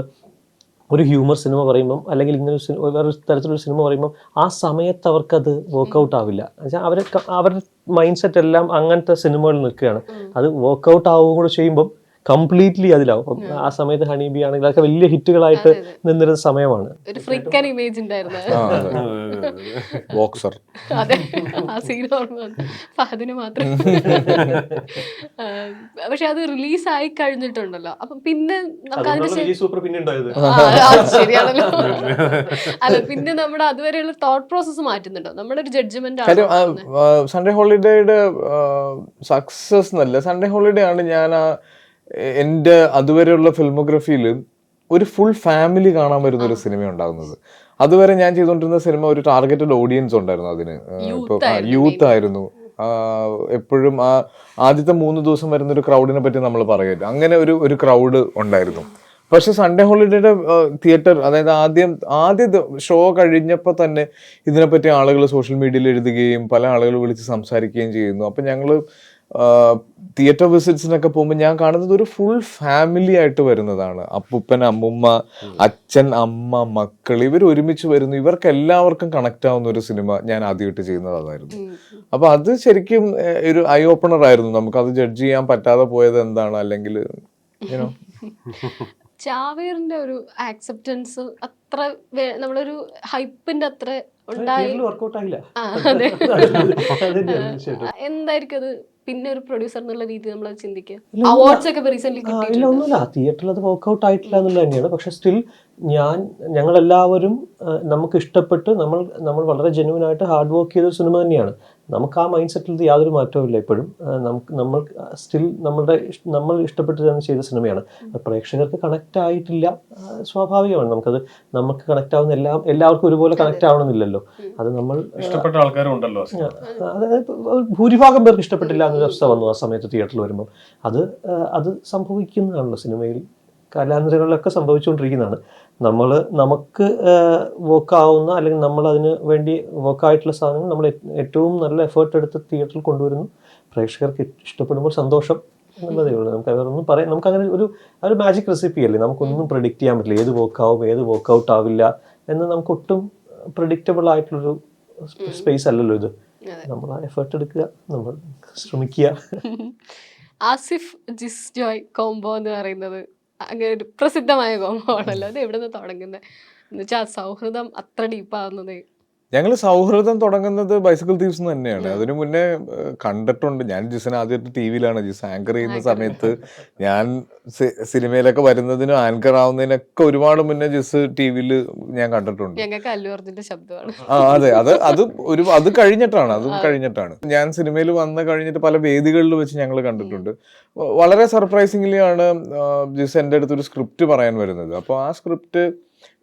ഒരു ഹ്യൂമർ സിനിമ പറയുമ്പം അല്ലെങ്കിൽ ഇങ്ങനെ വേറൊരു തരത്തിലൊരു സിനിമ പറയുമ്പം ആ സമയത്ത് അവർക്കത് വർക്കൗട്ട് ആവില്ല. എന്നുവെച്ചാൽ അവരുടെ മൈൻഡ് സെറ്റ് എല്ലാം അങ്ങനത്തെ സിനിമകളിൽ നിൽക്കുകയാണ്. അത് വർക്കൗട്ട് ആവുകയും കൂടെ ചെയ്യുമ്പം കംപ്ലീറ്റ്ലി അതിലാവും. അപ്പം ആ സമയത്ത് ഹണീബി ആണെങ്കിൽ അതൊക്കെ വലിയ ഹിറ്റുകളായിട്ട് നിന്നിരുന്ന സമയമാണ്. ഒരു ഫ്രിക്കൻ ഇമേജ് ഉണ്ടായിരുന്നു ബോക്സർ. അതെ, ആ സീൻ അതിന് മാത്രം. പക്ഷെ അത് റിലീസ് ആയി കഴിഞ്ഞിട്ടുണ്ടല്ലോ, അപ്പൊ പിന്നെ ശരിയാണല്ലോ. അല്ല, പിന്നെ നമ്മുടെ അതുവരെയുള്ള തോട്ട് പ്രോസസ് മാറ്റുന്നുണ്ടോ? നമ്മുടെ ഒരു ജഡ്ജ്മെന്റ് ആണ്. സൺഡേ ഹോളിഡേയുടെ സക്സസ് എന്നല്ല, സൺഡേ ഹോളിഡേ ആണ് ഞാൻ എൻ്റെ അതുവരെയുള്ള ഫിൽമോഗ്രഫിയിൽ ഒരു ഫുൾ ഫാമിലി കാണാൻ വരുന്ന ഒരു സിനിമ ഉണ്ടാകുന്നത്. അതുവരെ ഞാൻ ചെയ്തുകൊണ്ടിരുന്ന സിനിമ ഒരു ടാർഗറ്റഡ് ഓഡിയൻസ് ഉണ്ടായിരുന്നു. അതിന് ഇപ്പൊ യൂത്ത് ആയിരുന്നു എപ്പോഴും. ആ ആദ്യത്തെ 3 ദിവസം വരുന്ന ഒരു ക്രൗഡിനെ പറ്റി നമ്മൾ പറയരുത്, അങ്ങനെ ഒരു ക്രൗഡ് ഉണ്ടായിരുന്നു. പക്ഷെ സൺഡേ ഹോളിഡേയുടെ തിയേറ്റർ, അതായത് ആദ്യ ഷോ കഴിഞ്ഞപ്പോൾ തന്നെ ഇതിനെപ്പറ്റി ആളുകൾ സോഷ്യൽ മീഡിയയിൽ എഴുതുകയും പല ആളുകൾ വിളിച്ച് സംസാരിക്കുകയും ചെയ്യുന്നു. അപ്പം ഞങ്ങൾ തിയേറ്റർ വിസിറ്റ്സിനൊക്കെ പോകുമ്പോൾ ഞാൻ കാണുന്നത് ഒരു ഫുൾ ഫാമിലി ആയിട്ട് വരുന്നതാണ്. അപ്പൂപ്പൻ, അമ്മുമ്മ, അച്ഛൻ, അമ്മ, മക്കൾ, ഇവർ ഒരുമിച്ച് വരുന്നു. ഇവർക്ക് എല്ലാവർക്കും കണക്ട് ആവുന്ന ഒരു സിനിമ ഞാൻ ആദ്യമായിട്ട് ചെയ്യുന്നത് അതായിരുന്നു. അപ്പൊ അത് ശരിക്കും ഒരു ഐ ഓപ്പണർ ആയിരുന്നു. നമുക്കത് ജഡ്ജ് ചെയ്യാൻ പറ്റാതെ പോയത് എന്താണ്, അല്ലെങ്കിൽ ചാവേറിന്റെ ഒരു ആക്സെപ്റ്റൻസ് അത്ര നമ്മളൊരു ഹൈപ്പിന്റെ അത്ര എന്തായിരിക്കും അത്? പിന്നെ ഒരു പ്രൊഡ്യൂസർ എന്നുള്ള രീതി നമ്മൾ ചിന്തിക്കുക, അവാർഡ്സ് ഒക്കെ റീസെന്റ് ഒന്നുമില്ല, തിയേറ്ററിൽ അത് വർക്ക്ഔട്ട് ആയിട്ടില്ല എന്നുള്ളത് തന്നെയാണ്. പക്ഷെ സ്റ്റിൽ ഞങ്ങളെല്ലാവരും നമുക്ക് ഇഷ്ടപ്പെട്ട് നമ്മൾ വളരെ ജെന്യൂൻ ആയിട്ട് ഹാർഡ് വർക്ക് ചെയ്തൊരു സിനിമ തന്നെയാണ്. നമുക്ക് ആ മൈൻഡ് സെറ്റിൽ യാതൊരു മാറ്റവും ഇല്ല ഇപ്പോഴും. നമ്മൾ സ്റ്റിൽ നമ്മൾ ഇഷ്ടപ്പെട്ട് തന്നെ ചെയ്ത സിനിമയാണ്. പ്രേക്ഷകർക്ക് കണക്ട് ആയിട്ടില്ല, സ്വാഭാവികമാണ്. നമുക്ക് കണക്ട് ആവുന്ന എല്ലാവർക്കും ഒരുപോലെ കണക്ട് ആവണമെന്നില്ലല്ലോ. അത് നമ്മൾ ഇഷ്ടപ്പെട്ട ആൾക്കാരും ഉണ്ടല്ലോ. അതായത് ഭൂരിഭാഗം പേർക്ക് ഇഷ്ടപ്പെട്ടില്ല എന്നൊരു അവസ്ഥ വന്നു ആ സമയത്ത് തിയേറ്ററിൽ വരുമ്പോൾ. അത് സംഭവിക്കുന്നതാണല്ലോ സിനിമയിൽ, കലാനിരകളിലൊക്കെ സംഭവിച്ചുകൊണ്ടിരിക്കുന്നതാണ്. നമുക്ക് വർക്കാവുന്ന അല്ലെങ്കിൽ നമ്മൾ അതിന് വേണ്ടി വർക്കായിട്ടുള്ള സാധനങ്ങൾ നമ്മൾ ഏറ്റവും നല്ല എഫേർട്ട് എടുത്ത് തിയേറ്ററിൽ കൊണ്ടുവരുന്നു. പ്രേക്ഷകർക്ക് ഇഷ്ടപ്പെടുമ്പോൾ സന്തോഷം എന്നുള്ളതേ ഉള്ളൂ. നമുക്ക് അതൊന്നും പറയാം. നമുക്കങ്ങനെ ഒരു മാജിക് റെസിപ്പി അല്ലേ, നമുക്കൊന്നും പ്രെഡിക്റ്റ് ചെയ്യാൻ പറ്റില്ല. ഏത് വർക്കാവും ഏത് വർക്കൗട്ട് ആവില്ല എന്ന് നമുക്കൊട്ടും പ്രെഡിക്റ്റബിൾ ആയിട്ടുള്ളൊരു സ്പേസ് അല്ലല്ലോ ഇത്. നമ്മൾ ആ എഫേർട്ട് എടുക്കുക, നമ്മൾ ശ്രമിക്കുക. ആസിഫ് ജിസ് ജോയ് കോംബോ എന്ന് പറയുന്നത് അങ്ങനെ ഒരു പ്രസിദ്ധമായ കോംബോ ആണല്ലോ. അത് എവിടെ നിന്ന് തുടങ്ങുന്നത് എന്ന് വെച്ചാൽ സൗഹൃദം അത്ര ഡീപ്പാവുന്നത്? ഞങ്ങൾ സൗഹൃദം തുടങ്ങുന്നത് ബൈസിക്കിൾ തീവ്സ് തന്നെയാണ്. അതിനു മുന്നേ കണ്ടിട്ടുണ്ട്. ഞാൻ ജിസിനെ ആദ്യമായിട്ട് ടി വിയിലാണ്, ജിസ് ആങ്കർ ചെയ്യുന്ന സമയത്ത്. ഞാൻ സിനിമയിലൊക്കെ വരുന്നതിനും ആങ്കർ ആവുന്നതിനൊക്കെ ഒരുപാട് മുന്നേ ജിസ് ടി വിയിൽ ഞാൻ കണ്ടിട്ടുണ്ട്. ഞങ്ങൾക്ക് അല്ലു അർജുന്റെ ശബ്ദമാണ്. അതെ, അത് കഴിഞ്ഞിട്ടാണ് ഞാൻ സിനിമയിൽ വന്ന് കഴിഞ്ഞിട്ട് പല വേദികളിൽ വെച്ച് ഞങ്ങൾ കണ്ടിട്ടുണ്ട്. വളരെ സർപ്രൈസിംഗ്ലി ആണ് ജിസ് എൻ്റെ അടുത്തൊരു സ്ക്രിപ്റ്റ് പറയാൻ വരുന്നത്. അപ്പോൾ ആ സ്ക്രിപ്റ്റ്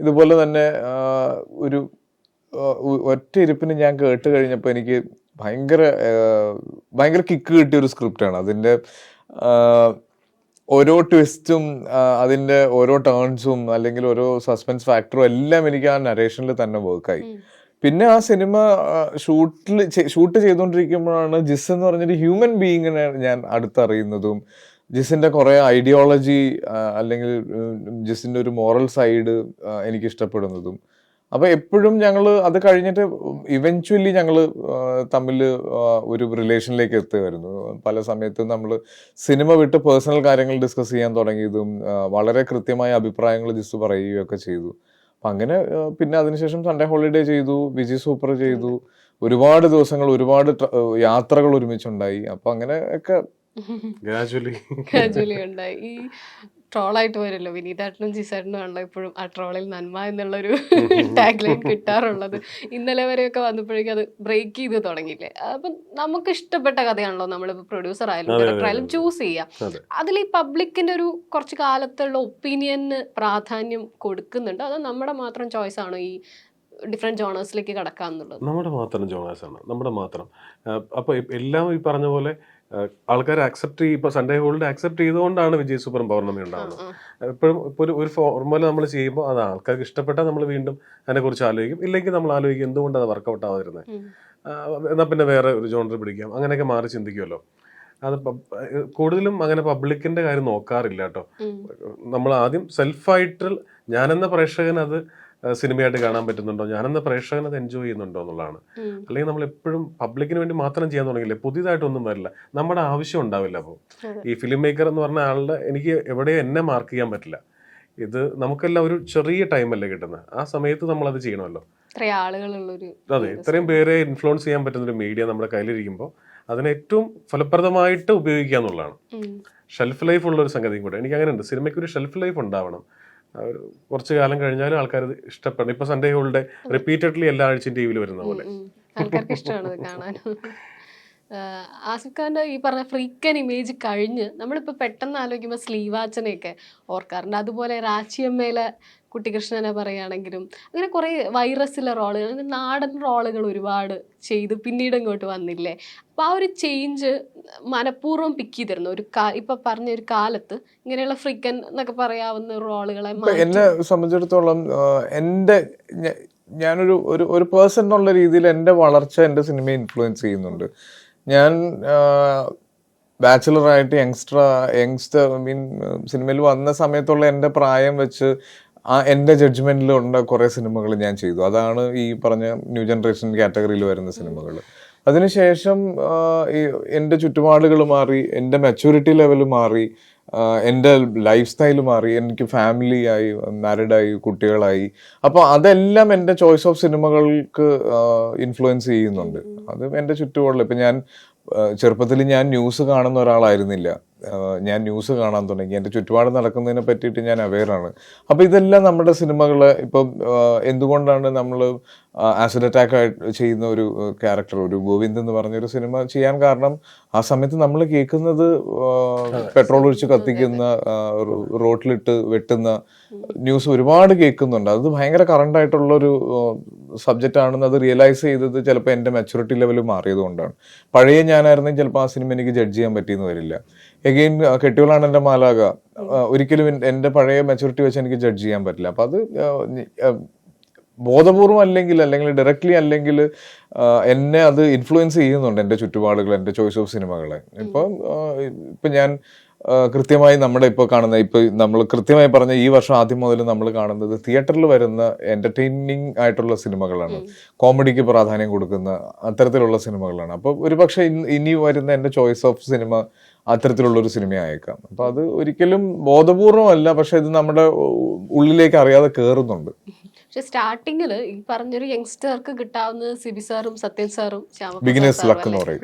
ഇതുപോലെ തന്നെ ഒറ്റ ഇരിപ്പിന് ഞാൻ കേട്ട് കഴിഞ്ഞപ്പോൾ എനിക്ക് ഭയങ്കര കിക്ക് കിട്ടിയ ഒരു സ്ക്രിപ്റ്റാണ്. അതിൻ്റെ ഓരോ ട്വിസ്റ്റും അതിൻ്റെ ഓരോ ടേൺസും അല്ലെങ്കിൽ ഓരോ സസ്പെൻസ് ഫാക്ടറും എല്ലാം എനിക്ക് ആ നരേഷനിൽ തന്നെ വർക്കായി. പിന്നെ ആ സിനിമ ഷൂട്ട് ചെയ്തുകൊണ്ടിരിക്കുമ്പോഴാണ് ജിസ് എന്ന് പറഞ്ഞൊരു ഹ്യൂമൻ ബീയിങ്ങിനെ ഞാൻ അടുത്തറിയുന്നതും ജിസിൻ്റെ കുറേ ഐഡിയോളജി അല്ലെങ്കിൽ ജിസിൻ്റെ ഒരു മോറൽ സൈഡ് എനിക്ക് ഇഷ്ടപ്പെടുന്നതും. അപ്പൊ എപ്പോഴും ഞങ്ങൾ അത് കഴിഞ്ഞിട്ട് ഇവൻച്വലി ഞങ്ങൾ തമ്മിൽ ഒരു റിലേഷനിലേക്ക് എത്തുമായിരുന്നു. പല സമയത്തും നമ്മൾ സിനിമ വിട്ട് പേഴ്സണൽ കാര്യങ്ങൾ ഡിസ്കസ് ചെയ്യാൻ തുടങ്ങിയതും വളരെ കൃത്യമായ അഭിപ്രായങ്ങൾ ജിസ് പറയുകയൊക്കെ ചെയ്തു. അപ്പം അങ്ങനെ പിന്നെ അതിനുശേഷം സൺഡേ ഹോളിഡേ ചെയ്തു, വിജയ് സൂപ്പർ ചെയ്തു, ഒരുപാട് ദിവസങ്ങൾ ഒരുപാട് യാത്രകൾ ഒരുമിച്ചുണ്ടായി. അപ്പം അങ്ങനെ ഒക്കെ ഗ്രാജുവലി ഉണ്ടായി. ഈ ട്രോളായിട്ട് വരുമല്ലോ വിനീതേട്ടനും ജിസേട്ടനും ആണല്ലോ ഇപ്പോഴും ആ ട്രോളിൽ നന്മ എന്നുള്ളൊരു ടാഗ് ലൈൻ കിട്ടാറുള്ളത്. ഇന്നലെ വരെയൊക്കെ വന്നപ്പോഴേക്കും അത് ബ്രേക്ക് ചെയ്ത് തുടങ്ങിയില്ലേ. അപ്പം നമുക്ക് ഇഷ്ടപ്പെട്ട കഥയാണല്ലോ നമ്മളിപ്പോൾ പ്രൊഡ്യൂസർ ആയാലും ഡയറക്ടർ ആയാലും ചൂസ് ചെയ്യാം. അതിൽ ഈ പബ്ലിക്കിന്റെ ഒരു കുറച്ച് കാലത്തുള്ള ഒപ്പീനിയന് പ്രാധാന്യം കൊടുക്കുന്നുണ്ട്, അതോ നമ്മുടെ മാത്രം ചോയ്സ് ആണോ ഈ ഡിഫറെന്റ് ജോണേഴ്സിലേക്ക് കടക്കാന്നുള്ളത്? നമ്മുടെ മാത്രം ജോണേഴ്സ് ആണ്, നമ്മുടെ മാത്രം. അപ്പൊ എല്ലാം ഈ പറഞ്ഞ പോലെ ആൾക്കാർ അക്സെപ്റ്റ് ചെയ്യും. ഇപ്പൊ സൺഡേ ഹോളിഡേ അക്സെപ്റ്റ് ചെയ്തുകൊണ്ടാണ് വിജയ് സൂപ്പറും പൗർണമി ഉണ്ടാകുന്നത്. എപ്പോഴും ഇപ്പോൾ ഒരു ഫോർമുല നമ്മൾ ചെയ്യുമ്പോൾ അത് ആൾക്കാർക്ക് ഇഷ്ടപ്പെട്ടാൽ നമ്മൾ വീണ്ടും അതിനെക്കുറിച്ച് ആലോചിക്കും, ഇല്ലെങ്കിൽ നമ്മൾ ആലോചിക്കും എന്തുകൊണ്ട് അത് വർക്കൗട്ട് ആവാതിരുന്നത്, എന്നാൽ പിന്നെ വേറെ ഒരു ജോണർ പിടിക്കാം, അങ്ങനെയൊക്കെ മാറി ചിന്തിക്കുമല്ലോ. അത് കൂടുതലും അങ്ങനെ പബ്ലിക്കിന്റെ കാര്യം നോക്കാറില്ല കേട്ടോ. നമ്മൾ ആദ്യം സെൽഫായിട്ട് ഞാനെന്ന പ്രേക്ഷകൻ അത് സിനിമയായിട്ട് കാണാൻ പറ്റുന്നുണ്ടോ, ഞാനെന്ന പ്രേക്ഷകൻ അത് എൻജോയ് ചെയ്യുന്നുണ്ടോ എന്നുള്ളതാണ്. അല്ലെങ്കിൽ നമ്മൾ എപ്പോഴും പബ്ലിക്കിന് വേണ്ടി മാത്രം ചെയ്യാൻ തുടങ്ങില്ലേ, പുതിയതായിട്ടൊന്നും വരില്ല, നമ്മുടെ ആവശ്യം ഉണ്ടാവില്ല. അപ്പോൾ ഈ ഫിലിം മേക്കർ എന്ന് പറഞ്ഞ ആളുടെ എനിക്ക് എവിടെയും എന്നെ മാർക്ക് ചെയ്യാൻ പറ്റില്ല. ഇത് നമുക്കെല്ലാം ഒരു ചെറിയ ടൈമല്ലേ കിട്ടുന്നത്, ആ സമയത്ത് നമ്മളത് ചെയ്യണമല്ലോ. അതെ, ഇത്രയും പേരെ ഇൻഫ്ലുവൻസ് ചെയ്യാൻ പറ്റുന്ന ഒരു മീഡിയ നമ്മുടെ കയ്യിലിരിക്കുമ്പോൾ അതിനെ ഏറ്റവും ഫലപ്രദമായിട്ട് ഉപയോഗിക്കുക എന്നുള്ളതാണ്. ഷെൽഫ് ലൈഫ് ഉള്ള ഒരു സംഗതിയും കൂടെ എനിക്ക് അങ്ങനെ ഉണ്ട്. സിനിമയ്ക്ക് ഒരു ഷെൽഫ് ലൈഫ് ഉണ്ടാവണം. കുറച്ചു കാലം കഴിഞ്ഞാലും ആൾക്കാർ ഇഷ്ടപ്പെടും. ഇപ്പൊ സൺഡേ ഹോളിഡേ റിപ്പീറ്റഡ്ലി എല്ലാ ആഴ്ചയും ടി വിയിൽ വരുന്ന പോലെ ആൾക്കാർക്ക് ഇഷ്ടമാണ് കാണാൻ. ആസിഫ് ഖാന്റെ ഈ പറഞ്ഞ ഫ്രീക്കൻ ഇമേജ് കഴിഞ്ഞ് നമ്മളിപ്പോൾ പെട്ടെന്ന് ആലോചിക്കുമ്പോൾ സ്ലീവാച്ചനെയൊക്കെ ഓർക്കാറുണ്ട്. അതുപോലെ രാച്ചിയമ്മയിലെ കുട്ടികൃഷ്ണനെ പറയുകയാണെങ്കിലും അങ്ങനെ കുറേ വൈറസിലെ റോളുകൾ, നാടൻ റോളുകൾ ഒരുപാട് ചെയ്ത് പിന്നീട് ഇങ്ങോട്ട് വന്നില്ലേ. അപ്പോൾ ആ ഒരു ചേഞ്ച് മനഃപൂർവ്വം പിക്ക് ചെയ്തിരുന്നു ഒരു ഇപ്പം പറഞ്ഞ ഒരു കാലത്ത് ഇങ്ങനെയുള്ള ഫ്രീക്കൻ എന്നൊക്കെ പറയാവുന്ന റോളുകളെ. എന്നെ സംബന്ധിച്ചിടത്തോളം ഞാനൊരു ഒരു പേഴ്സൺ എന്നുള്ള രീതിയിൽ എൻ്റെ വളർച്ച എൻ്റെ സിനിമയെ ഇൻഫ്ലുവൻസ് ചെയ്യുന്നുണ്ട്. ഞാൻ ബാച്ചിലറായിട്ട് യങ്സ്റ്റർ മീൻ സിനിമയിൽ വന്ന സമയത്തുള്ള എൻ്റെ പ്രായം വെച്ച് എൻ്റെ ജഡ്ജ്മെൻറ്റിലുള്ള കുറേ സിനിമകൾ ഞാൻ ചെയ്തു. അതാണ് ഈ പറഞ്ഞ ന്യൂ ജനറേഷൻ കാറ്റഗറിയിൽ വരുന്ന സിനിമകൾ. അതിനുശേഷം എൻ്റെ ചുറ്റുപാടുകൾ മാറി, എൻ്റെ മെച്യൂരിറ്റി ലെവൽ മാറി, എൻ്റെ ലൈഫ് സ്റ്റൈൽ മാറി, എനിക്ക് ഫാമിലി ആയി, മാരിഡായി, കുട്ടികളായി. അപ്പോൾ അതെല്ലാം എൻ്റെ ചോയ്സ് ഓഫ് സിനിമകൾക്ക് ഇൻഫ്ലുവൻസ് ചെയ്യുന്നുണ്ട്. അത് എൻ്റെ ചുറ്റുപാടിൽ. ഇപ്പം ഞാൻ ചെറുപ്പത്തിൽ ഞാൻ ന്യൂസ് കാണുന്ന ഒരാളായിരുന്നില്ല. ഞാൻ ന്യൂസ് കാണാൻ തുടങ്ങി. എൻ്റെ ചുറ്റുപാട് നടക്കുന്നതിനെ പറ്റിയിട്ട് ഞാൻ അവെയറാണ്. അപ്പോൾ ഇതെല്ലാം നമ്മുടെ സിനിമകൾ ഇപ്പം എന്തുകൊണ്ടാണ് നമ്മൾ ആസിഡ് അറ്റാക്ക് ചെയ്യുന്ന ഒരു ക്യാരക്ടർ, ഒരു ഗോവിന്ദ് എന്ന് പറഞ്ഞൊരു സിനിമ ചെയ്യാൻ കാരണം ആ സമയത്ത് നമ്മൾ കേൾക്കുന്നത് പെട്രോൾ ഒഴിച്ച് കത്തിക്കുന്ന, റോട്ടിലിട്ട് വെട്ടുന്ന ന്യൂസ് ഒരുപാട് കേൾക്കുന്നുണ്ട്. അത് ഭയങ്കര കറണ്ട് ആയിട്ടുള്ളൊരു സബ്ജക്റ്റ് ആണെന്ന് അത് റിയലൈസ് ചെയ്തത് ചിലപ്പോൾ എൻ്റെ മെച്യൂരിറ്റി ലെവൽ മാറിയത് കൊണ്ടാണ്. പഴയ ഞാനായിരുന്നെങ്കിൽ ചിലപ്പോൾ ആ സിനിമ എനിക്ക് ജഡ്ജ് ചെയ്യാൻ പറ്റിയെന്ന് വരില്ല. എഗെയിൻ കെട്ടിയോളാണ് എൻ്റെ മാലാക, ഒരിക്കലും എൻ്റെ പഴയ മെച്യൂരിറ്റി വെച്ച് എനിക്ക് ജഡ്ജ് ചെയ്യാൻ പറ്റില്ല. അപ്പം അത് ബോധപൂർവം അല്ലെങ്കിൽ ഡയറക്റ്റ്ലി അല്ലെങ്കിൽ എന്നെ അത് ഇൻഫ്ലുവൻസ് ചെയ്യുന്നുണ്ട്, എൻ്റെ ചുറ്റുപാടുകൾ, എൻ്റെ ചോയ്സ് ഓഫ് സിനിമകളെ. ഇപ്പം ഞാൻ കൃത്യമായി നമ്മുടെ ഇപ്പോൾ കാണുന്ന, ഇപ്പോൾ നമ്മൾ കൃത്യമായി പറഞ്ഞ ഈ വർഷം ആദ്യം മുതൽ നമ്മൾ കാണുന്നത് തിയേറ്ററിൽ വരുന്ന എൻ്റർടൈനിങ് ആയിട്ടുള്ള സിനിമകളാണ്, കോമഡിക്ക് പ്രാധാന്യം കൊടുക്കുന്ന അത്തരത്തിലുള്ള സിനിമകളാണ്. അപ്പോൾ ഒരു പക്ഷേ ഇനി വരുന്ന എൻ്റെ ചോയ്സ് ഓഫ് സിനിമ അത്തരത്തിലുള്ളൊരു സിനിമയായേക്കാം. അപ്പം അത് ഒരിക്കലും ബോധപൂർവമല്ല, പക്ഷെ ഇത് നമ്മുടെ ഉള്ളിലേക്ക് അറിയാതെ കയറുന്നുണ്ട്. പക്ഷെ സ്റ്റാർട്ടിങ്ങിൽ ഈ പറഞ്ഞൊരു യങ്സ്റ്റർക്ക് കിട്ടാവുന്ന സിബി സാറും സത്യൻ സാറും ബിഗിനേഴ്സ് ലക്ക് എന്ന് പറയും,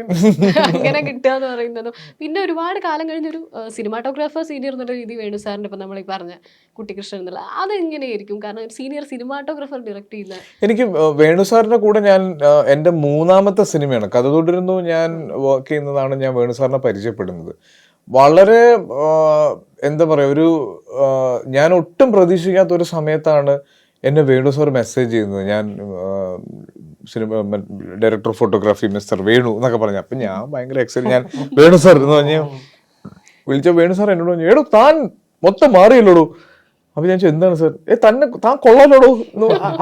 അങ്ങനെ കിട്ടുക എന്ന് പറയുന്നതും പിന്നെ ഒരുപാട് കാലം കഴിഞ്ഞൊരു സിനിമാറ്റോഗ്രാഫർ സീനിയർ എന്നുള്ള രീതി വേണു സാറിന്റെ ഇപ്പം നമ്മൾ ഈ പറഞ്ഞ കുട്ടികൃഷ്ണൻ എന്നുള്ള അതെങ്ങനെയായിരിക്കും? കാരണം ഒരു സീനിയർ സിനിമാറ്റോഗ്രാഫർ ഡയറക്ട് ചെയ്യുന്ന എനിക്ക് വേണു സാറിന്റെ കൂടെ ഞാൻ എൻ്റെ മൂന്നാമത്തെ സിനിമയാണ് കഥ തുടരുന്നു ഞാൻ വർക്ക് ചെയ്യുന്നതാണ് ഞാൻ വേണു സാറിനെ പരിചയപ്പെടുന്നത്. വളരെ എന്താ പറയുക, ഒരു ഞാൻ ഒട്ടും പ്രതീക്ഷിക്കാത്ത ഒരു സമയത്താണ് എന്നെ വേണു സാർ മെസ്സേജ് ചെയ്യുന്നത്. ഞാൻ cinema director of photography mister Venu എന്നൊക്കെ പറഞ്ഞു. അപ്പം ഞാൻ ഭയങ്കര എക്സൈറ്റ്, ഞാൻ വേണു സാർ എന്ന് പറഞ്ഞ് വിളിച്ച വേണു സാർ എന്നോട് പറഞ്ഞു, എടോ താൻ മൊത്തം മാറിയല്ലോടൂ. അപ്പം ഞാൻ ചോദിച്ചു എന്താണ് സാർ, താൻ കൊള്ളാലോടോ,